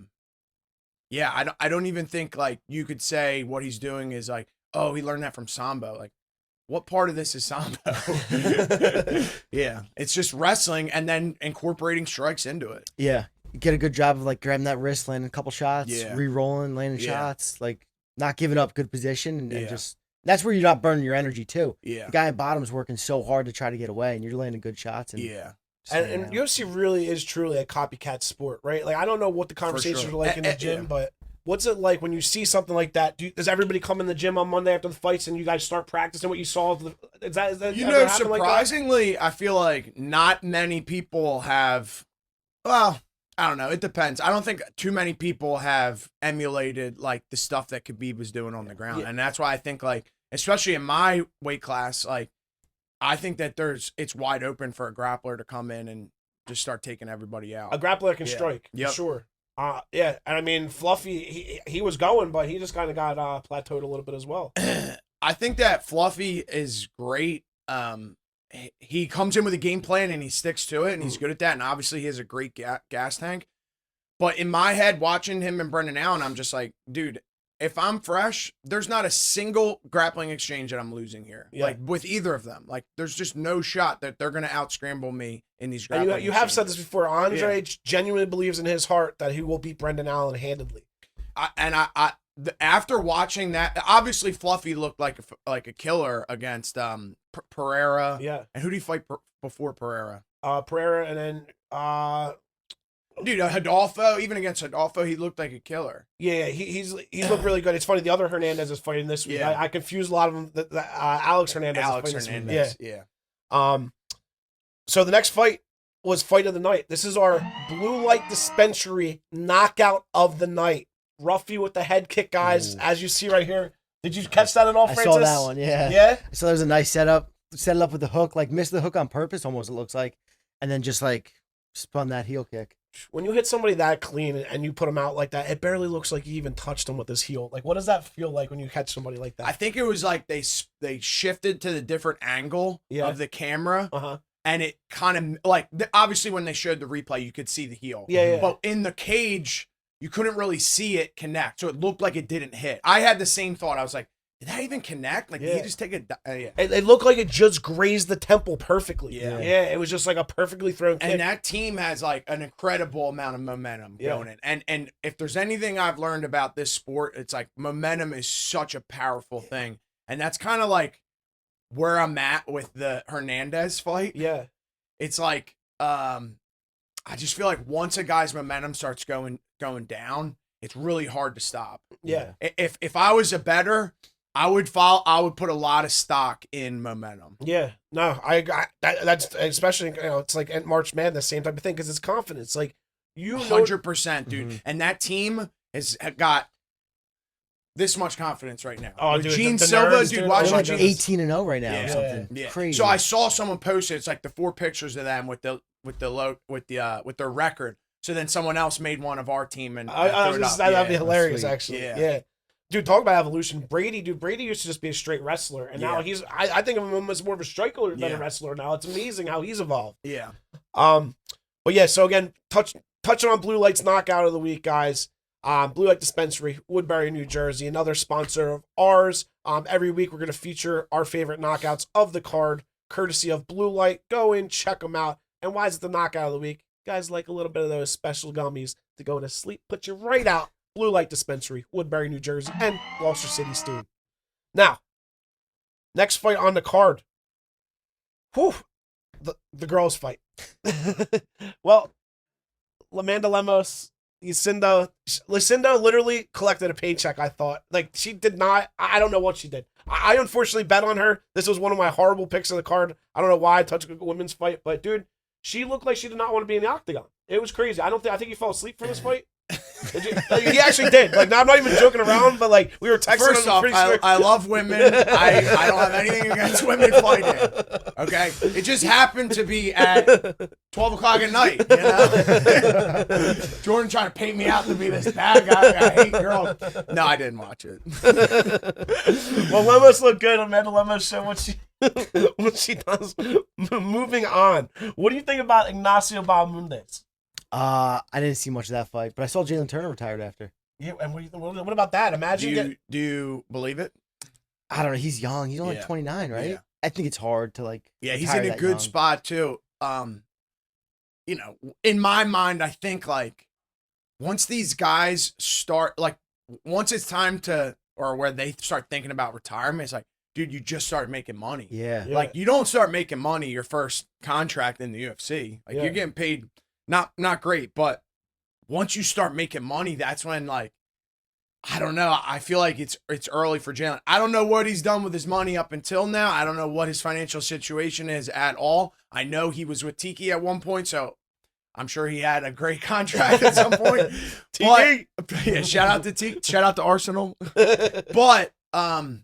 don't even think like you could say what he's doing is like, oh, he learned that from Sambo. Like, what part of this is Sambo? It's just wrestling and then incorporating strikes into it. Yeah. get a good job of like grabbing that wrist, landing a couple shots, Yeah. re-rolling, landing Yeah. shots, like not giving up good position, and Yeah. just that's where you're not burning your energy too. Yeah. The guy at bottom's working so hard to try to get away, and you're landing good shots. And Yeah. just And, hanging and out. UFC really is truly a copycat sport, right? Like I don't know what the conversations sure. are like in the gym, Yeah. but what's it like when you see something like that? Does everybody come in the gym on Monday after the fights and you guys start practicing what you saw? Is that You ever know, happen like that? surprisingly, I feel like not many people have. Well, I don't know. It depends. I don't think too many people have emulated like the stuff that Khabib was doing on the ground, Yeah. and that's why I think like, especially in my weight class, like I think that it's wide open for a grappler to come in and just start taking everybody out. A grappler can Yeah. strike, Yep. for sure. Yeah, and I mean Fluffy, he was going, but he just kind of got plateaued a little bit as well. I think that Fluffy is great. He comes in with a game plan and he sticks to it, and he's good at that. And obviously, he has a great gas tank. But in my head, watching him and Brendan Allen, I'm just like, dude, if I'm fresh, there's not a single grappling exchange that I'm losing here. Yeah. Like with either of them, like there's just no shot that they're gonna out scramble me in these And grappling. you have said this exchanges. before. Andre genuinely believes in his heart that he will beat Brendan Allen handedly. After watching that, obviously Fluffy looked like a killer against Pereira. Yeah, And who did he fight before Pereira? Pereira, and then Dude, Hidalgo, even against Hidalgo, he looked like a killer. yeah, he's looked really good. It's funny. The other Hernandez is fighting this week. Yeah. I confused a lot of them. Alex Hernandez. Alex is fighting Hernandez. This week. Yeah. Yeah. So the next fight was fight of the night. This is our blue light dispensary knockout of the night. Ruffy with the head kick, guys. Ooh. As you see right here. Did you catch that at all, I Francis? saw that one. Yeah. Yeah. So there was a nice setup. Set it up with the hook, like missed the hook on purpose, almost it looks like, and then just like spun that heel kick. When you hit somebody that clean and you put them out like that, it barely looks like you even touched them with his heel. Like, what does that feel like when you catch somebody like that? I think it was like they shifted to the different angle Yeah. of the camera, Uh-huh. and it kind of like obviously when they showed the replay, you could see the heel. Yeah, yeah. But in the cage, you couldn't really see it connect, so it looked like it didn't hit. I had the same thought. I was like, did that even connect? Like, did Yeah. he just take a? Yeah. It looked like it just grazed the temple perfectly. Yeah. Yeah, it was just like a perfectly thrown kick. And that team has like an incredible amount of momentum Yeah. going in. And if there's anything I've learned about this sport, it's like momentum is such a powerful thing. And that's kind of like where I'm at with the Hernandez fight. Yeah. It's like I just feel like once a guy's momentum starts going down, it's really hard to stop. Yeah. If I was a bettor, I would put a lot of stock in momentum. Yeah. No, that's especially, it's like at March Madness, same type of thing, because it's confidence. Like, you know, 100%, dude. Mhm. And that team has got this much confidence right now. Oh, With dude, Gene the Silva, nerds, dude, dude. watching Oh my They're like goodness. 18-0 right now Yeah. or something. Yeah. Crazy. So I saw someone post it. It's like the 4 pictures of them with their record. So then someone else made one of our team and I was threw it just, up. that'd be Yeah. hilarious, sweet. actually. Yeah. Yeah. Dude, talk about evolution. Brady used to just be a straight wrestler, and now Yeah. I think of him as more of a striker than Yeah. a wrestler now. It's amazing how he's evolved. Yeah. But yeah, so again, touching on Blue Light's knockout of the week, guys. Blue Light Dispensary, Woodbury, New Jersey, another sponsor of ours. Every week we're going to feature our favorite knockouts of the card, courtesy of Blue Light. Go in, check them out. And why is it the knockout of the week? You guys like a little bit of those special gummies to go to sleep, put you right out. Blue Light Dispensary, Woodbury, New Jersey, and Gloucester City Steam. Now, next fight on the card. Whew, the girls fight. Well, Lamanda Lemos, Lucinda literally collected a paycheck, I thought. Like, she did not, I don't know what she did. I unfortunately bet on her. This was one of my horrible picks of the card. I don't know why I touched a women's fight, but dude, she looked like she did not want to be in the octagon. It was crazy. I think you fell asleep for this fight. Like, he actually did. Like, I'm not even joking around, but like, we were texting. First off, I love women. I don't have anything against women fighting. Okay, it just happened to be at 12 o'clock at night. You know, Jordan trying to paint me out to be this bad guy. I hate girls. No, I didn't watch it. Well, Lemos looked good. Amanda Lemos showed what she does. Moving on. What do you think about Ignacio Bahamondes? I didn't see much of that fight, but I saw Jalen Turner retired after. Yeah, and what about that? Imagine Do you believe it? I don't know. He's young. He's only Yeah. 29, right? Yeah. I think it's hard to like. Yeah, he's retire in a that good young. spot too. you know, in my mind, I think like once these guys start, like once it's time to, or where they start thinking about retirement, it's like, dude, you just start making money. Yeah. Like you don't start making money your first contract in the UFC. Like you're getting paid not great, but once you start making money, that's when like I don't know. I feel like it's early for Jalen. I don't know what he's done with his money up until now. I don't know what his financial situation is at all. I know he was with Tiki at one point, so I'm sure he had a great contract at some point. Tiki, yeah, shout out to Tiki, shout out to Arsenal. But I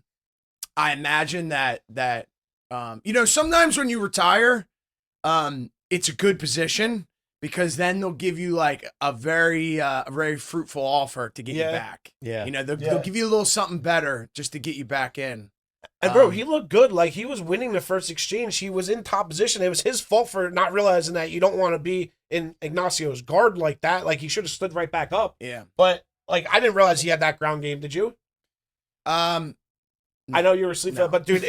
imagine that you know, sometimes when you retire, it's a good position because then they'll give you like a very fruitful offer to get you back. Yeah. You know, they'll give you a little something better just to get you back in. And bro, he looked good. Like he was winning the first exchange. He was in top position. It was his fault for not realizing that you don't want to be in Ignacio's guard like that. Like he should have stood right back up. Yeah. But like I didn't realize he had that ground game. Did you? I know you were asleep, but dude,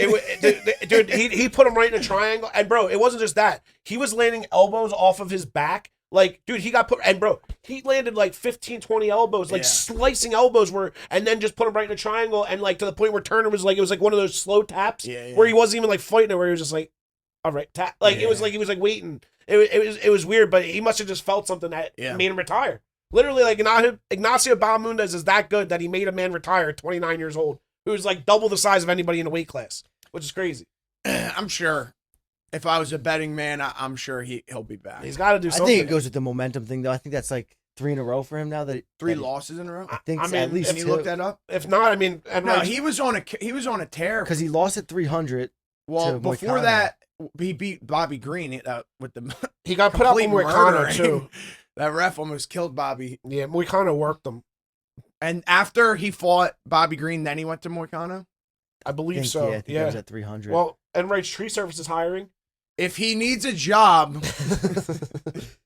dude, he put him right in a triangle, and bro, it wasn't just that. He was landing elbows off of his back. Like, dude, he got put, and bro, he landed like 15, 20 elbows, like slicing elbows and then just put him right in a triangle, and like to the point where Turner was like, it was like one of those slow taps where he wasn't even like fighting it, where he was just like, all right, tap. Like it was like he was like waiting. It was weird, but he must have just felt something that made him retire. Literally, like Ignacio Bahamondes is that good that he made a man retire at 29 years old. Who's like double the size of anybody in the weight class, which is crazy. I'm sure if I was a betting man, I'm sure he'll be back. He's got to do something. I think it goes with the momentum thing, though. I think that's like 3 in a row for him now. Three losses in a row. I think I so, mean, at least Can you look that up? If not, I mean, no, he was on a tear because he lost at 300. Well, to before Moicano. that, he beat Bobby Green with the. He got put up on Moicano too. That ref almost killed Bobby. Yeah, Moicano worked him. And after he fought Bobby Green, then he went to Moicano. I believe so. Yeah, I think it was at 300. Well, and Wright's Tree Service is hiring. If he needs a job,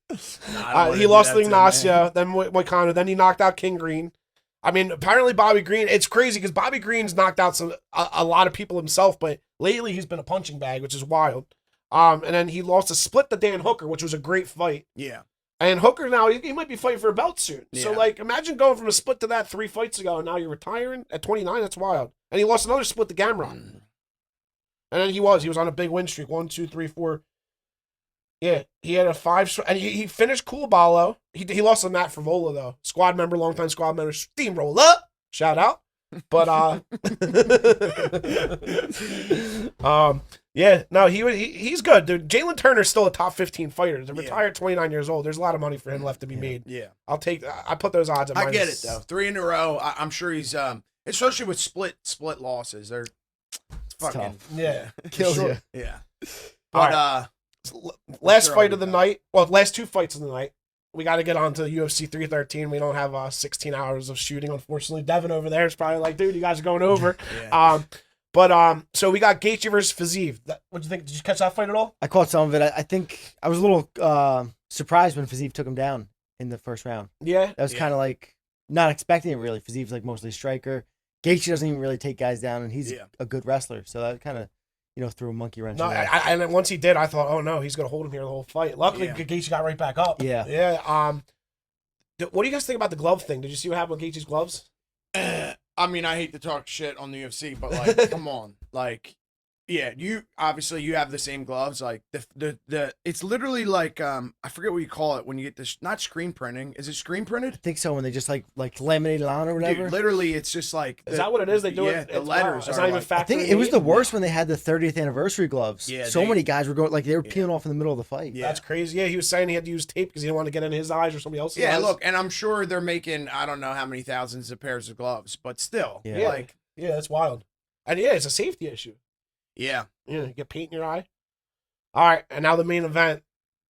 he lost to Ignacio, then Moicano, then he knocked out King Green. I mean, apparently Bobby Green. It's crazy because Bobby Green's knocked out a lot of people himself, but lately he's been a punching bag, which is wild. And then he lost a split to Dan Hooker, which was a great fight. Yeah. And Hooker now, he might be fighting for a belt soon. Yeah. So, like, imagine going from a split to that 3 fights ago, and now you're retiring at 29. That's wild. And he lost another split to Gamrot. And then he was on a big win streak. 1, 2, 3, 4. Yeah, he had a 5, and he finished Koulibaly. He lost to Matt Favola, though. Squad member, longtime squad member, Steamroller. Shout out. But, yeah, no, he's good, dude. Jalen Turner's still a top 15 fighter. To retire at 29 years old, there's a lot of money for him left to be made. Yeah. I put those odds at I get it, though. 3 in a row. I'm sure he's, especially with split losses. They're fucking, tough. Yeah. Kills you. Yeah. But, last fight of the night. Well, last 2 fights of the night. We got to get on to UFC 313. We don't have 16 hours of shooting, unfortunately. Devin over there is probably like, dude, you guys are going over. So we got Gaethje versus Fiziev. What'd you think? Did you catch that fight at all? I caught some of it. I think I was a little surprised when Fiziev took him down in the first round. Yeah. That was kind of like not expecting it, really. Fiziev's like mostly a striker. Gaethje doesn't even really take guys down, and he's a good wrestler. So that kind of, threw a monkey wrench. No, and then once he did, I thought, oh no, he's gonna hold him here the whole fight. Luckily, Gaethje got right back up. Yeah. Yeah. What do you guys think about the glove thing? Did you see what happened with Gaethje's gloves? I mean, I hate to talk shit on the UFC, but like, come on, like, yeah, you have the same gloves. Like the it's literally like I forget what you call it when you get this. Not screen printing. Is it screen printed? I think so. When they just like laminate it on or whatever. Dude, literally, it's just like. Is that what it is? They do it. The letters. It's are not even like, factory. I think it was the worst when they had the 30th anniversary gloves. Yeah, so many guys were going like they were peeling off in the middle of the fight. Yeah. That's crazy. Yeah, he was saying he had to use tape because he didn't want to get in his eyes or somebody else's eyes. Yeah, look, and I'm sure they're making I don't know how many thousands of pairs of gloves, but still, like, yeah, that's wild. And yeah, it's a safety issue. Yeah, you get paint in your eye. All right, and now the main event.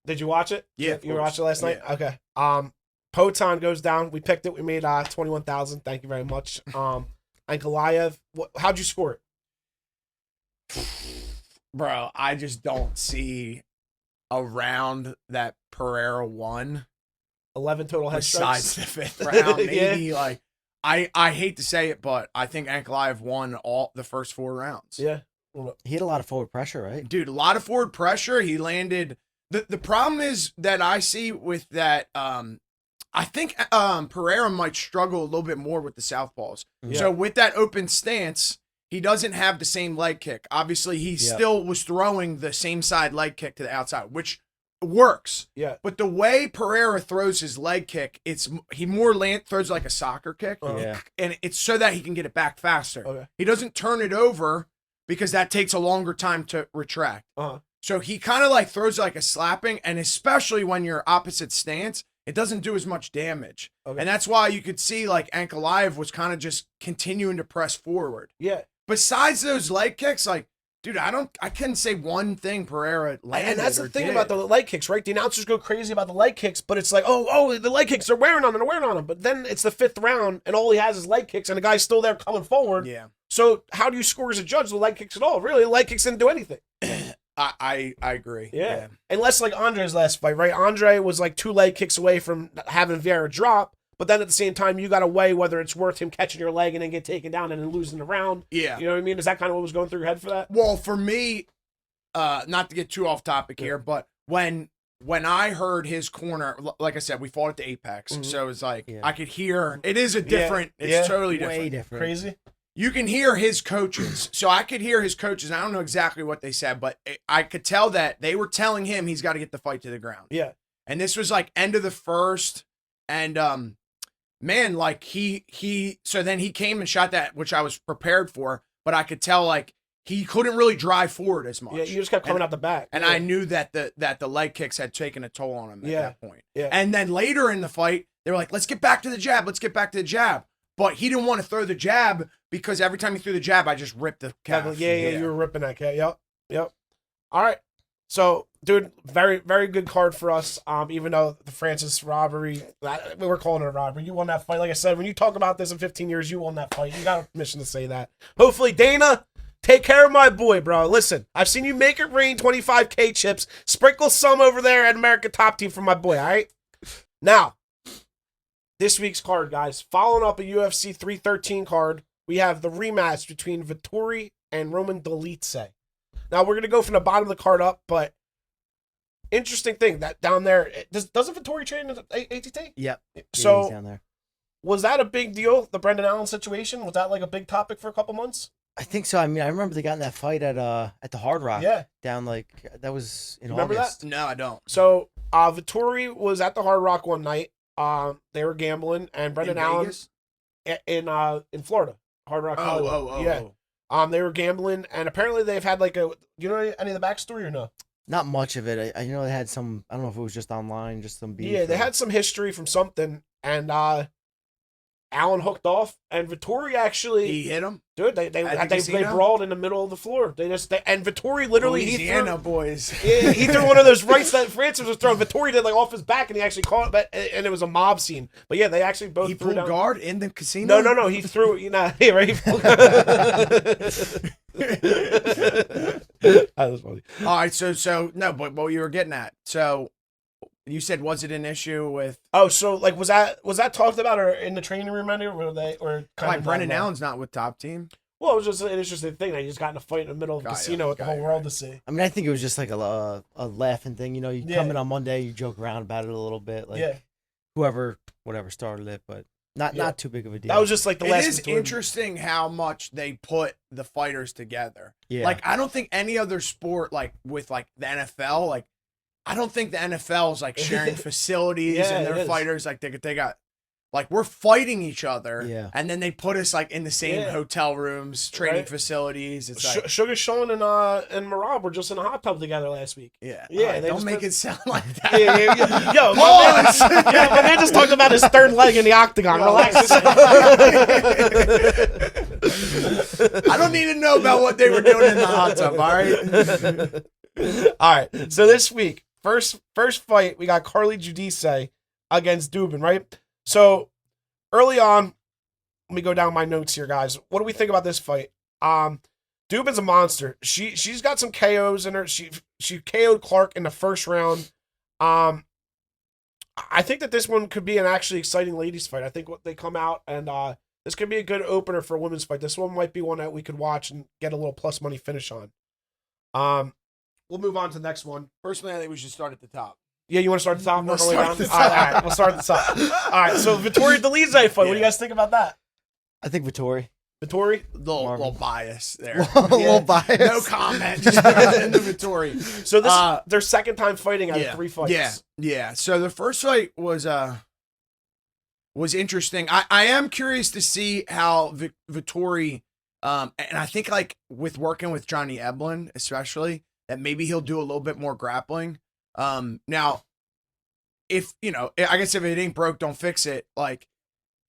Did you watch it? Yeah, you watched it last night. Yeah. Okay. Potan goes down. We picked it. We made 21,000. Thank you very much. And Goliath. How'd you score it? Bro, I just don't see a round that Pereira won. 11 total head besides strikes. the 5th round. Maybe like I hate to say it, but I think Ankalaev won all the first 4 rounds. Yeah. He had a lot of forward pressure, right? Dude, a lot of forward pressure. He landed The problem is that I see with that. I think Pereira might struggle a little bit more with the southpaws. Yeah. So with that open stance, he doesn't have the same leg kick. Obviously, he still was throwing the same side leg kick to the outside, which works. Yeah. But the way Pereira throws his leg kick, he more throws like a soccer kick. Yeah. And it's so that he can get it back faster. Okay. He doesn't turn it over because that takes a longer time to retract. Uh-huh. So he kind of like throws like a slapping, and especially when you're opposite stance, it doesn't do as much damage. Okay. And that's why you could see like Ankalaev was kind of just continuing to press forward. Yeah. Besides those leg kicks, like, dude, I couldn't say one thing Pereira landed. And that's the thing did. about the leg kicks, right? The announcers go crazy about the leg kicks, but it's like, oh, the leg kicks, they're wearing on him. But then it's the 5th round, and all he has is leg kicks, and the guy's still there coming forward. Yeah. So how do you score as a judge the leg kicks at all? Really, the leg kicks didn't do anything. I agree. Yeah. Unless like Andre's last fight, right? Andre was like 2 leg kicks away from having Vieira drop, but then at the same time, you got to weigh whether it's worth him catching your leg and then get taken down and then losing the round. Yeah. You know what I mean? Is that kind of what was going through your head for that? Well, for me, not to get too off topic here, but when I heard his corner, like I said, we fought at the Apex, so it's like I could hear it is a different. It's totally different. Way different. Crazy. You can hear his coaches. So I could hear his coaches. I don't know exactly what they said, but I could tell that they were telling him he's got to get the fight to the ground. Yeah. And this was like end of the first. And man, like so then he came and shot that, which I was prepared for, but I could tell like he couldn't really drive forward as much. Yeah, you just kept coming out the back. And I knew that the leg kicks had taken a toll on him at that point. Yeah. And then later in the fight, they were like, let's get back to the jab. Let's get back to the jab. But he didn't want to throw the jab because every time he threw the jab, I just ripped the calf. Yeah, you were ripping that cat. Yep. All right. So, dude, very, very good card for us. Even though the Francis robbery, we were calling it a robbery. You won that fight. Like I said, when you talk about this in 15 years, you won that fight. You got permission to say that. Hopefully, Dana, take care of my boy, bro. Listen, I've seen you make it rain 25K chips. Sprinkle some over there at America Top Team for my boy, all right? Now, this week's card, guys. Following up a UFC 313 card, we have the rematch between Vettori and Roman Dolidze. Now, we're going to go from the bottom of the card up, but interesting thing, that down there, doesn't Vettori train in ATT? Yep. So, he's down there. Was that a big deal, the Brendan Allen situation? Was that like a big topic for a couple months? I think so. I mean, I remember they got in that fight at the Hard Rock. Yeah. Down like that was in Remember August. that? No, I don't. So, Vettori was at the Hard Rock one night. They were gambling, and Brendan Allen in Florida, Hard Rock. Hollywood. They were gambling, and apparently they've had like you know any of the backstory or no? Not much of it. I know they had some. I don't know if it was just online, just some beef. Yeah, they had some history from something, and Allen hooked off, and Vettori actually He hit him. Dude, they brawled in the middle of the floor. And Vettori literally Louisiana boys. he threw one of those rights that Francis was throwing. Vettori did like off his back, and he actually caught it, and it was a mob scene. But yeah, they actually both He threw pulled down. guard in the casino. No, he threw it. Right. That was funny. All right, so no, but what you were getting at. So you said, was it an issue with? Oh, so like was that talked about or in the training room or kind of Brendan Allen's not with Top Team? Well, it was just an interesting thing. They just got in a fight in the middle of the casino with the whole world to see. I mean, I think it was just like a laughing thing. You know, you come in on Monday, you joke around about it a little bit. Like whatever started it, but not too big of a deal. That was just like the last. It is interesting how much they put the fighters together. Yeah. Like I don't think any other sport, like with like the NFL, like I don't think the NFL is like sharing facilities and their fighters like they got like we're fighting each other, and then they put us like in the same hotel rooms, training facilities. It's like Sugar Sean and Marab were just in a hot tub together last week. Yeah, they don't make it sound like that. Yo, my man just talked about his third leg in the octagon. Relax. I don't need to know about what they were doing in the hot tub. All right. So this week, first fight, we got Carly Giudice against Dubin, right? So early on, let me go down my notes here, guys. What do we think about this fight? Dubin's a monster. She's got some KOs in her. She KO'd Clark in the first round. I think that this one could be an actually exciting ladies fight. I think they come out and this could be a good opener for a women's fight. This one might be one that we could watch and get a little plus money finish on. we'll move on to the next one. Personally, I think we should start at the top. Yeah, you want to start at the top? Let's All start at the right, we'll start at the top. All right, so Vettori Delize fight. What do you guys think about that? I think Vettori. Vettori? Little bias there. Little bias. No comment. Just into Vettori. So this is their second time fighting out of 3 fights. Yeah. So the first fight was interesting. I am curious to see how Vettori, and I think like with working with Johnny Eblen especially, that maybe he'll do a little bit more grappling. Now, if I guess if it ain't broke, don't fix it. Like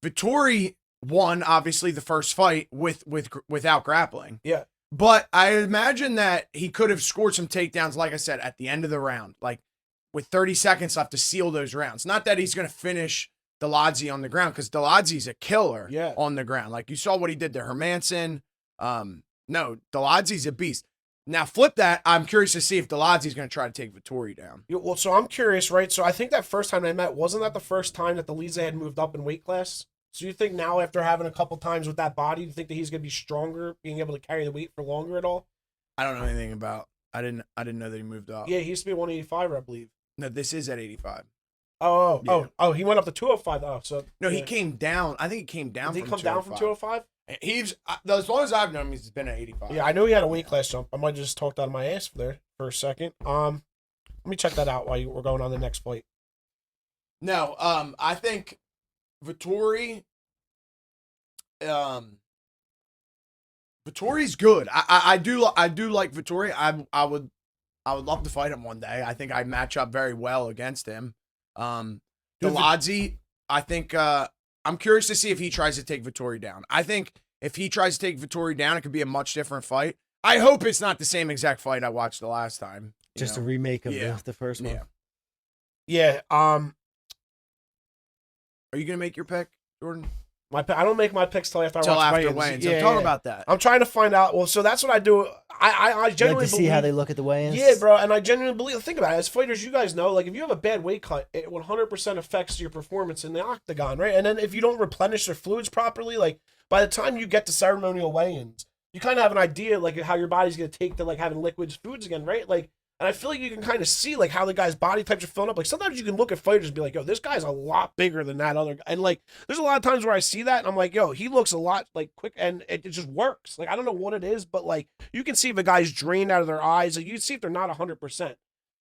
Vettori won obviously the first fight without grappling. Yeah. But I imagine that he could have scored some takedowns, like I said, at the end of the round, like with 30 seconds left to seal those rounds. Not that he's going to finish Delazi on the ground, because Delazi's a killer on the ground. Like you saw what he did to Hermanson. No, Delazi's a beast. Now flip that. I'm curious to see if Delazi's going to try to take Vettori down. Well, so I'm curious, right? So I think that first time they met, wasn't that the first time that Delize had moved up in weight class? So you think now, after having a couple times with that body, you think that he's going to be stronger, being able to carry the weight for longer at all? I don't know anything about. I didn't know that he moved up. Yeah, he used to be 185, I believe. No, this is at 85. Oh, he went up to 205. Oh, so no, he came down. I think he came down. Did he from come down from 205? He's as long as I've known him, he's been at 85. Yeah, I know he had a weight class jump. I might have just talked out of my ass there for a second. Let me check that out while we're going on the next fight. No, I think Vettori. Vettori's good. I do like Vettori. I would love to fight him one day. I think I match up very well against him. Delazi, I think I'm curious to see if he tries to take Vettori down. I think if he tries to take Vettori down, it could be a much different fight. I hope it's not the same exact fight I watched the last time. Just a remake of the first one. Yeah. Are you gonna make your pick, Jordan? I don't make my picks till after weigh-ins. Yeah, talk about that. I'm trying to find out. Well, so that's what I do. I genuinely like to see how they look at the weigh-ins. Yeah, bro, and I genuinely believe. Think about it. As fighters, you guys know, like if you have a bad weight cut, it 100% affects your performance in the octagon, right? And then if you don't replenish your fluids properly, like by the time you get to ceremonial weigh-ins, you kind of have an idea like how your body's gonna take to like having liquids, foods again, right? Like. And I feel like you can kind of see like how the guy's body types are filling up. Like sometimes you can look at fighters and be like, yo, this guy's a lot bigger than that other guy. And like, there's a lot of times where I see that and I'm like, yo, he looks a lot like quick and it just works. Like, I don't know what it is, but like you can see if a guy's drained out of their eyes. Like you can see if they're not 100%.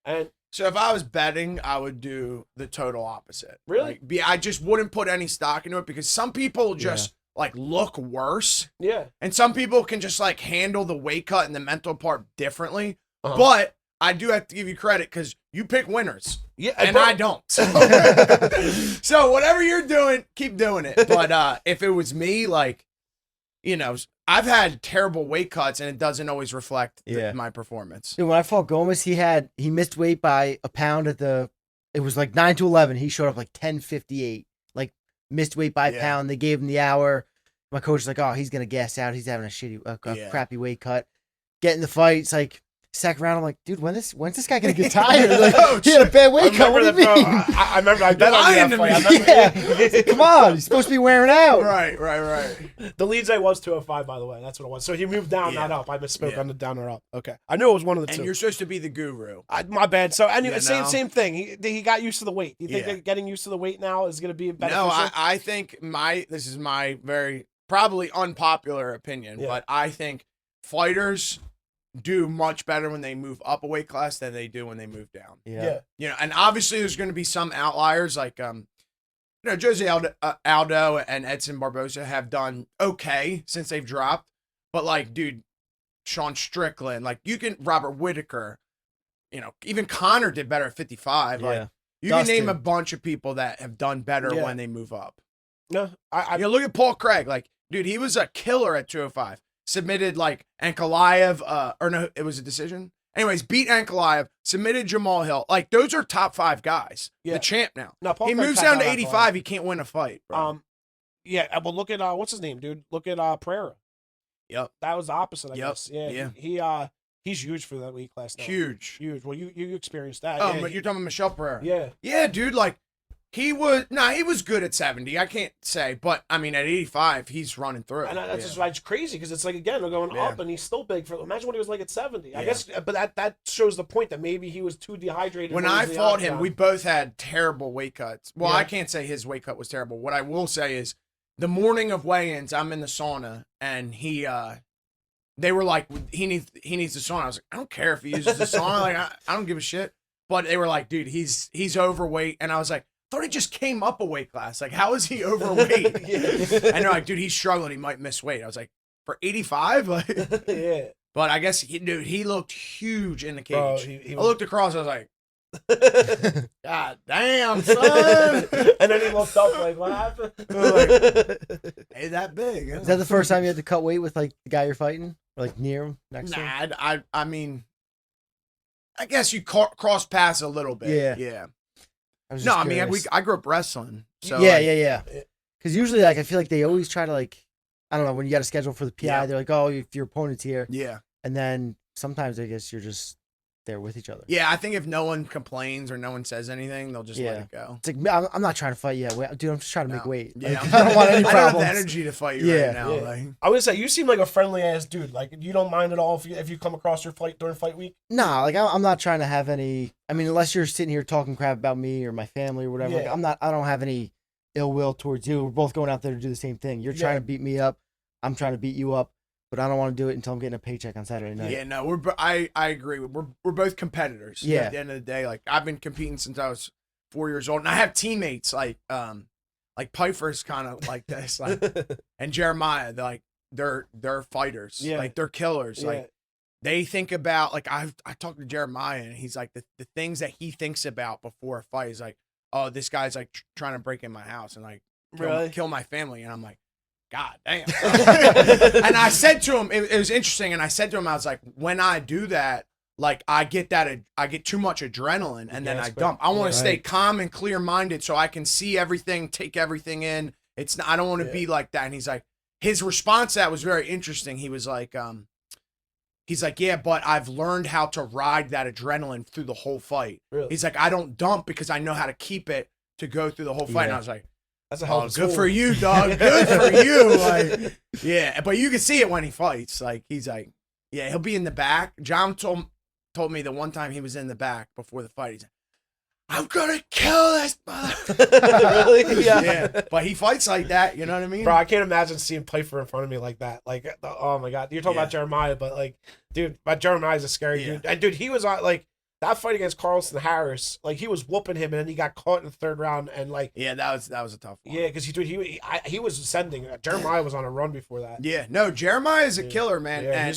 And so if I was betting, I would do the total opposite. Really? Like, I just wouldn't put any stock into it because some people just like look worse. Yeah. And some people can just like handle the weight cut and the mental part differently. But I do have to give you credit because you pick winners. Yeah, and I don't. So whatever you're doing, keep doing it. But if it was me, like, I've had terrible weight cuts and it doesn't always reflect my performance. Dude, when I fought Gomez, he missed weight by a pound it was like 9 to 11. He showed up like 10:58, like missed weight by a pound. They gave him the hour. My coach was like, oh, he's going to gas out. He's having a crappy weight cut. Get in the fight. It's like, second round, I'm like, dude, when's this guy gonna get tired? Like, he had a bad weight cut. What do you mean? I remember. I bet on that fight. Come on, he's supposed to be wearing out. Right. The lead day was 205, by the way. That's what it was. So he moved down, not up. I misspoke on the down or up. Okay, I knew it was one of the two. And you're supposed to be the guru. My bad. So anyway, same thing. He got used to the weight. You think that getting used to the weight now is gonna be beneficial? No, I think this is my very probably unpopular opinion, but I think fighters do much better when they move up a weight class than they do when they move down. Yeah. And obviously there's going to be some outliers like, Jose Aldo and Edson Barboza have done okay since they've dropped. But like, dude, Sean Strickland, like Robert Whitaker, even Connor did better at 55. Yeah. Like you can name a bunch of people that have done better when they move up. No, look at Paul Craig. Like, dude, he was a killer at 205. Submitted like Ankalaev, or no, it was a decision. Anyways, beat Ankalaev, submitted Jamal Hill. Like those are top 5 guys. The champ now. No, he moves down to 85. He can't win a fight. Bro. Yeah. Well, look at what's his name, dude. Look at Pereira. Yep. That was the opposite, I guess. Yeah. He's huge for that weight class now. Huge. Well, you experienced that. But you're talking about Michelle Pereira. Yeah. Yeah, dude. Like He was he was good at 70. I can't say, but I mean at 85, he's running through. And that's just why it's crazy because it's like again they're going up and he's still big for. Imagine what he was like at 70. I guess, but that shows the point that maybe he was too dehydrated. When I fought him, we both had terrible weight cuts. Well, I can't say his weight cut was terrible. What I will say is, the morning of weigh-ins, I'm in the sauna and they were like, he needs the sauna. I was like, I don't care if he uses the sauna. Like I don't give a shit. But they were like, dude, he's overweight, and I was like, I thought he just came up a weight class. Like, how is he overweight? And they're like, dude, he's struggling. He might miss weight. I was like, for 85? Like, yeah. But I guess, he looked huge in the cage. Bro, I looked across. I was like, God damn, son. And then he looked up like, what happened? Like, hey, that big. Is that the first time you had to cut weight with like the guy you're fighting? Or like near him? Next to him? I mean, I guess you cross paths a little bit. Yeah. No, I mean, I grew up wrestling. So yeah. Because usually, like, I feel like they always try to, like, I don't know, when you got a schedule for the PI, they're like, oh, if your opponent's here. Yeah. And then sometimes I guess you're just there with each other. Yeah, I think if no one complains or no one says anything, they'll just let it go. It's like, I'm not trying to fight yet. Dude, I'm just trying to make weight. Yeah, like, I don't want any problems. I don't have the energy to fight you right now. Yeah. Like. I would say you seem like a friendly ass dude. Like you don't mind at all if you come across your fight during fight week. Nah, like I'm not trying to have any. I mean, unless you're sitting here talking crap about me or my family or whatever. Yeah. Like, I don't have any ill will towards you. We're both going out there to do the same thing. You're trying to beat me up. I'm trying to beat you up. But I don't want to do it until I'm getting a paycheck on Saturday night. Yeah, no, I agree. We're both competitors. Yeah. At the end of the day, like I've been competing since I was 4 years old, and I have teammates like Pfeiffer's kind of like this, like, and Jeremiah. They're fighters. Yeah. Like they're killers. Yeah. Like they think about like I talked to Jeremiah, and he's like the things that he thinks about before a fight is like, oh, this guy's like trying to break in my house and like kill my family, and I'm like, God damn. And I said to him, it was interesting. And I said to him, I was like, when I do that, like I get too much adrenaline and then I dump. I want to stay calm and clear minded so I can see everything, take everything in. I don't want to be like that. And he's like, his response to that was very interesting. He was like, yeah, but I've learned how to ride that adrenaline through the whole fight. Really? He's like, I don't dump because I know how to keep it to go through the whole fight. And I was like, that's a hell of a good tool. for you, dog. Good for you. Like, yeah, but you can see it when he fights. Like he's like, yeah, he'll be in the back. John told me the one time he was in the back before the fight. He's like, I'm gonna kill this mother. Really? Yeah. But he fights like that. You know what I mean? Bro, I can't imagine seeing Pfeiffer in front of me like that. Like, oh my God, you're talking about Jeremiah, but like, dude, Jeremiah's a scary dude. And dude, he was like. That fight against Carlson Harris, like he was whooping him, and then he got caught in the third round, and like that was a tough one. Yeah, because he was ascending. Jeremiah was on a run before that. Yeah, no, Jeremiah is a killer, man, and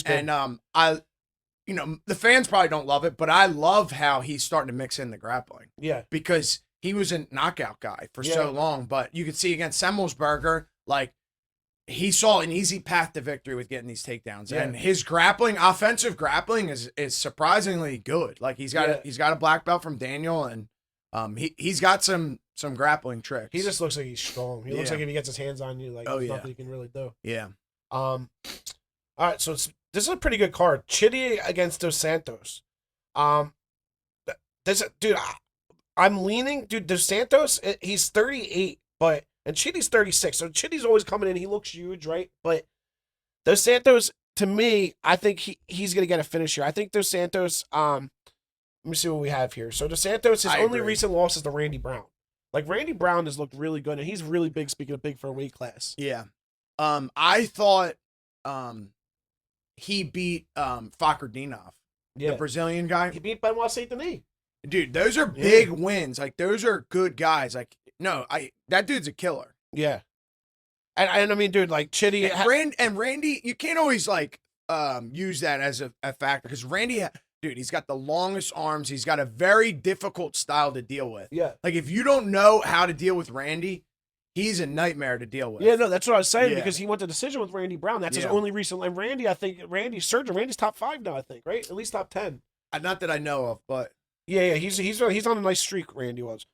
the fans probably don't love it, but I love how he's starting to mix in the grappling. Yeah, because he was a knockout guy for so long, but you could see against Semmelsberger, like. He saw an easy path to victory with getting these takedowns, and his offensive grappling is surprisingly good. Like he's got a black belt from Daniel, and he's got some grappling tricks. He just looks like he's strong. He looks like if he gets his hands on you, like there's nothing he can really do. Yeah. All right, so this is a pretty good card. Chitty against Dos Santos. I'm leaning, dude. Dos Santos, he's 38, but. And Chitty's 36, so Chitty's always coming in. He looks huge, right? But Dos Santos, to me, I think he's going to get a finish here. I think Dos Santos, let me see what we have here. So Dos Santos, his only recent loss is to Randy Brown. Like, Randy Brown has looked really good, and he's really big, speaking of big for a weight class. Yeah. I thought he beat Fakardinov, the Brazilian guy. He beat Benoit Saint-Denis. Dude, those are big wins. Like, those are good guys. Like, no, that dude's a killer. Yeah. And I mean, dude, like Chitty and Randy, you can't always like use that as a factor because Randy, dude, he's got the longest arms. He's got a very difficult style to deal with. Yeah. Like if you don't know how to deal with Randy, he's a nightmare to deal with. Yeah, no, that's what I was saying because he went to decision with Randy Brown. That's his only recent. And Randy's surging. Randy's top 5 now, I think, right? At least top 10. Not that I know of, but yeah, he's on a nice streak. Randy was.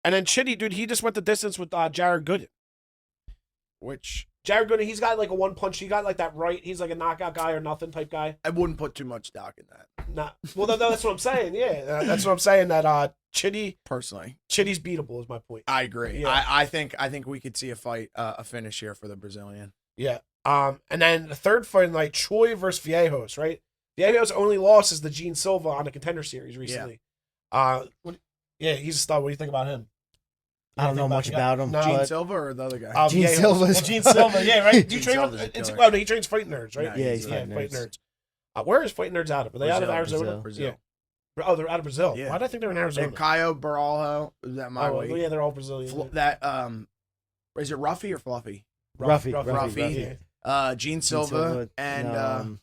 And then Chitty, dude, he just went the distance with Jared Gooden. Which Jared Gooden, he's got like a one punch. He got like that right. He's like a knockout guy or nothing type guy. I wouldn't put too much stock in that. Nah. Well, that's what I'm saying. Yeah, that's what I'm saying. That Chitty's beatable is my point. I agree. Yeah. I think we could see a fight, a finish here for the Brazilian. Yeah. And then the third fight night, Choi versus Viejos, right? Viejos' only loss is the Gene Silva on the Contender Series recently. Yeah. He's a star. What do you think about him? I don't know much about him. No, Gene Silva or the other guy? Gene Silva. Well, Gene Silva, yeah, right? Do you Gene train Silva's with? a killer. He trains Fight Nerds, right? Yeah, he's Fight Nerds. Where is Fight Nerds out of? Are they out of Arizona? Brazil. Yeah. Oh, they're out of Brazil. Yeah. Why did I think they were in Arizona? And Caio Baralho, is that my way? Yeah, they're all Brazilian. Is it Ruffy or Fluffy? Ruffy. Gene Silva and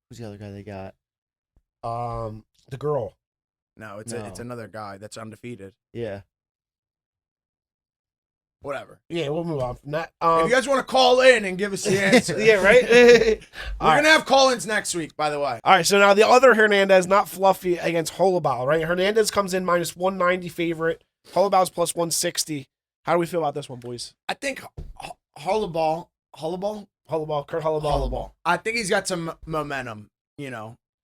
who's the other guy they got? The girl. No, it's another guy that's undefeated. Yeah. Whatever. Yeah, we'll move on from that. If you guys want to call in and give us the answer. Yeah, right? We're going to have call-ins next week, by the way. All right, so now the other Hernandez, not Fluffy, against Holobal, right? Hernandez comes in minus 190 favorite. Holobal's plus 160. How do we feel about this one, boys? I think Holobal. Kurt Holobal. I think he's got some momentum,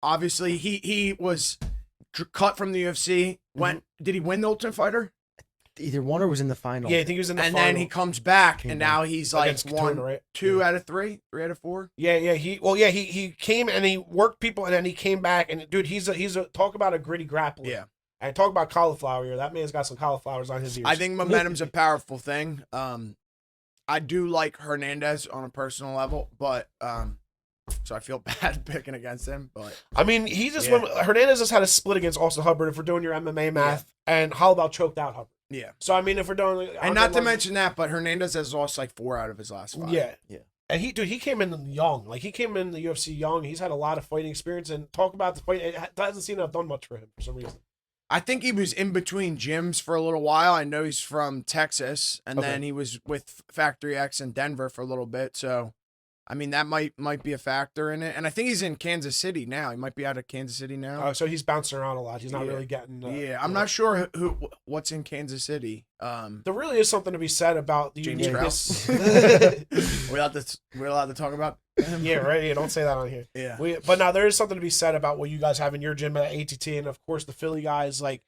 Obviously, he was cut from the UFC. Did he win the Ultimate Fighter? Either one or was in the final. Yeah, I think he was in the final. And then he comes back, and now he's like Katona, right? 2 out of 3, 3 out of 4. Yeah. He came and he worked people, and then he came back, and dude, he's a talk about a gritty grappler. Yeah. And talk about cauliflower ear. That man's got some cauliflowers on his ears. I think momentum's a powerful thing. I do like Hernandez on a personal level, but so I feel bad picking against him. But I mean, Hernandez just had a split against Austin Hubbard. If we're doing your MMA math, and Holobal choked out Hubbard. Yeah. So I mean, if we're doing, and not to mention that, but Hernandez has lost like 4 out of his last 5. Yeah. And he came in young. Like, he came in the UFC young. He's had a lot of fighting experience, and talk about the fight. It doesn't seem to have done much for him for some reason. I think he was in between gyms for a little while. I know he's from Texas, and then he was with Factory X in Denver for a little bit. So, I mean, that might be a factor in it. And I think he's in Kansas City now. He might be out of Kansas City now. Oh, so he's bouncing around a lot. He's not really getting. I'm not sure what's in Kansas City. There really is something to be said about the James Krause. We're allowed to talk about him. Yeah, right. Yeah, don't say that on here. Yeah. But now there is something to be said about what you guys have in your gym at ATT, and of course the Philly guys. Like,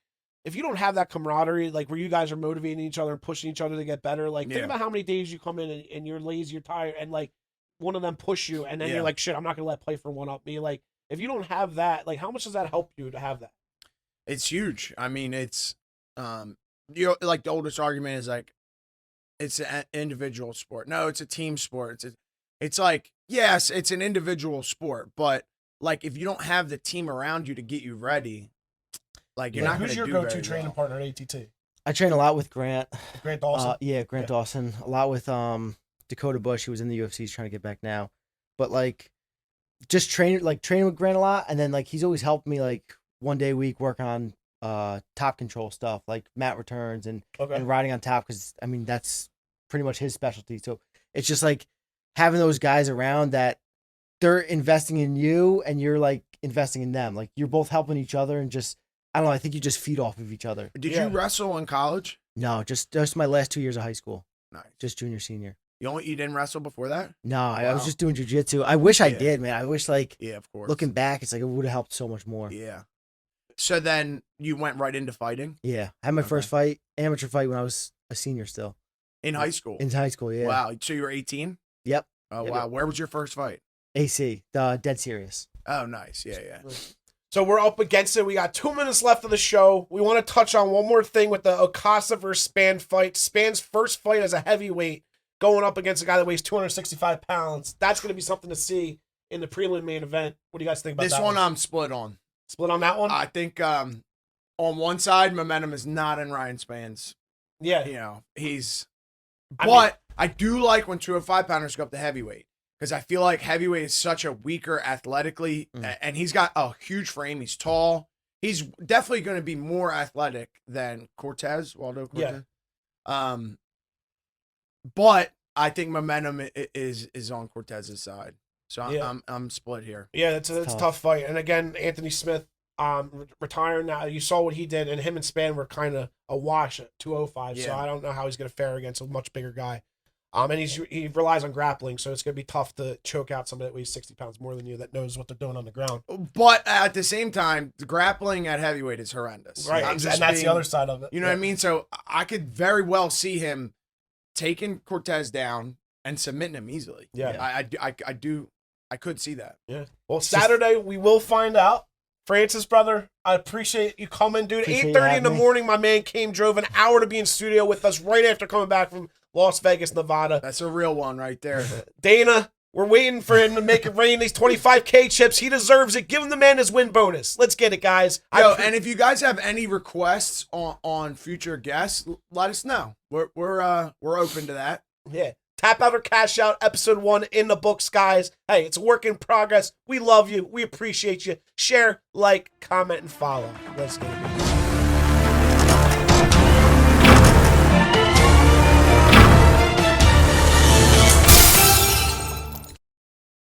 if you don't have that camaraderie, like where you guys are motivating each other and pushing each other to get better, like think about how many days you come in and you're lazy, you're tired, and like one of them push you, and then you're like, shit, I'm not gonna let play for one up me. Like, if you don't have that, like, how much does that help you to have that? It's huge. I mean, it's like the oldest argument is like, it's an individual sport. No, it's a team sport. It's like, yes, it's an individual sport, but like if you don't have the team around you to get you ready, like you're not going to do very well. Who's your go-to training partner at ATT? I train a lot with Grant. Grant Dawson? Grant Dawson. A lot with Dakota Bush, who was in the UFC, he's trying to get back now. But like just training with Grant a lot, and then like he's always helped me like one day a week work on top control stuff, like mat returns and riding on top, because I mean that's pretty much his specialty. So it's just like having those guys around that they're investing in you and you're like investing in them. Like you're both helping each other, and just I don't know, I think you just feed off of each other. Did you wrestle in college? No, just my last 2 years of high school. Nice. Just junior, senior. You didn't wrestle before that? No, wow. I was just doing jiu-jitsu. I wish I did, man. I wish of course. Looking back, it's like it would have helped so much more. Yeah. So then you went right into fighting? Yeah. I had my first amateur fight when I was a senior still. In high school? In high school, yeah. Wow. So you were 18? Yep. Oh, wow. Where was your first fight? AC, the Dead Serious. Oh, nice. Yeah. So we're up against it. We got 2 minutes left of the show. We want to touch on one more thing with the Okasa versus Span fight. Span's first fight as a heavyweight, going up against a guy that weighs 265 pounds. That's going to be something to see in the prelim main event. What do you guys think about this that one? I'm split on. Split on that one? I think on one side, momentum is not in Ryan Span's. Yeah. I do like when 205-pounders go up to heavyweight, because I feel like heavyweight is such a weaker athletically, and he's got a huge frame. He's tall. He's definitely going to be more athletic than Waldo Cortez. Yeah. But I think momentum is on Cortez's side. So I'm split here. Yeah, it's a tough fight. And again, Anthony Smith retiring now. You saw what he did, and him and Span were kind of a wash at 205. Yeah. So I don't know how he's going to fare against a much bigger guy. And he relies on grappling, so it's going to be tough to choke out somebody that weighs 60 pounds more than you that knows what they're doing on the ground. But at the same time, the grappling at heavyweight is horrendous. Right, and that's the other side of it. You know what I mean? So I could very well see him taking Cortez down and submitting him easily. Yeah. I could see that. Yeah. Well, Saturday, we will find out. Francis, brother, I appreciate you coming, dude. 8:30 in the morning, my man drove an hour to be in studio with us right after coming back from Las Vegas, Nevada. That's a real one right there. Dana, we're waiting for him to make it rain. These 25K chips, he deserves it. Give him the man his win bonus. Let's get it, guys. And if you guys have any requests on future guests, let us know. We're open to that. Yeah. Tap Out or Cash Out, episode 1 in the books, guys. Hey, it's a work in progress. We love you. We appreciate you. Share, like, comment, and follow. Let's get it.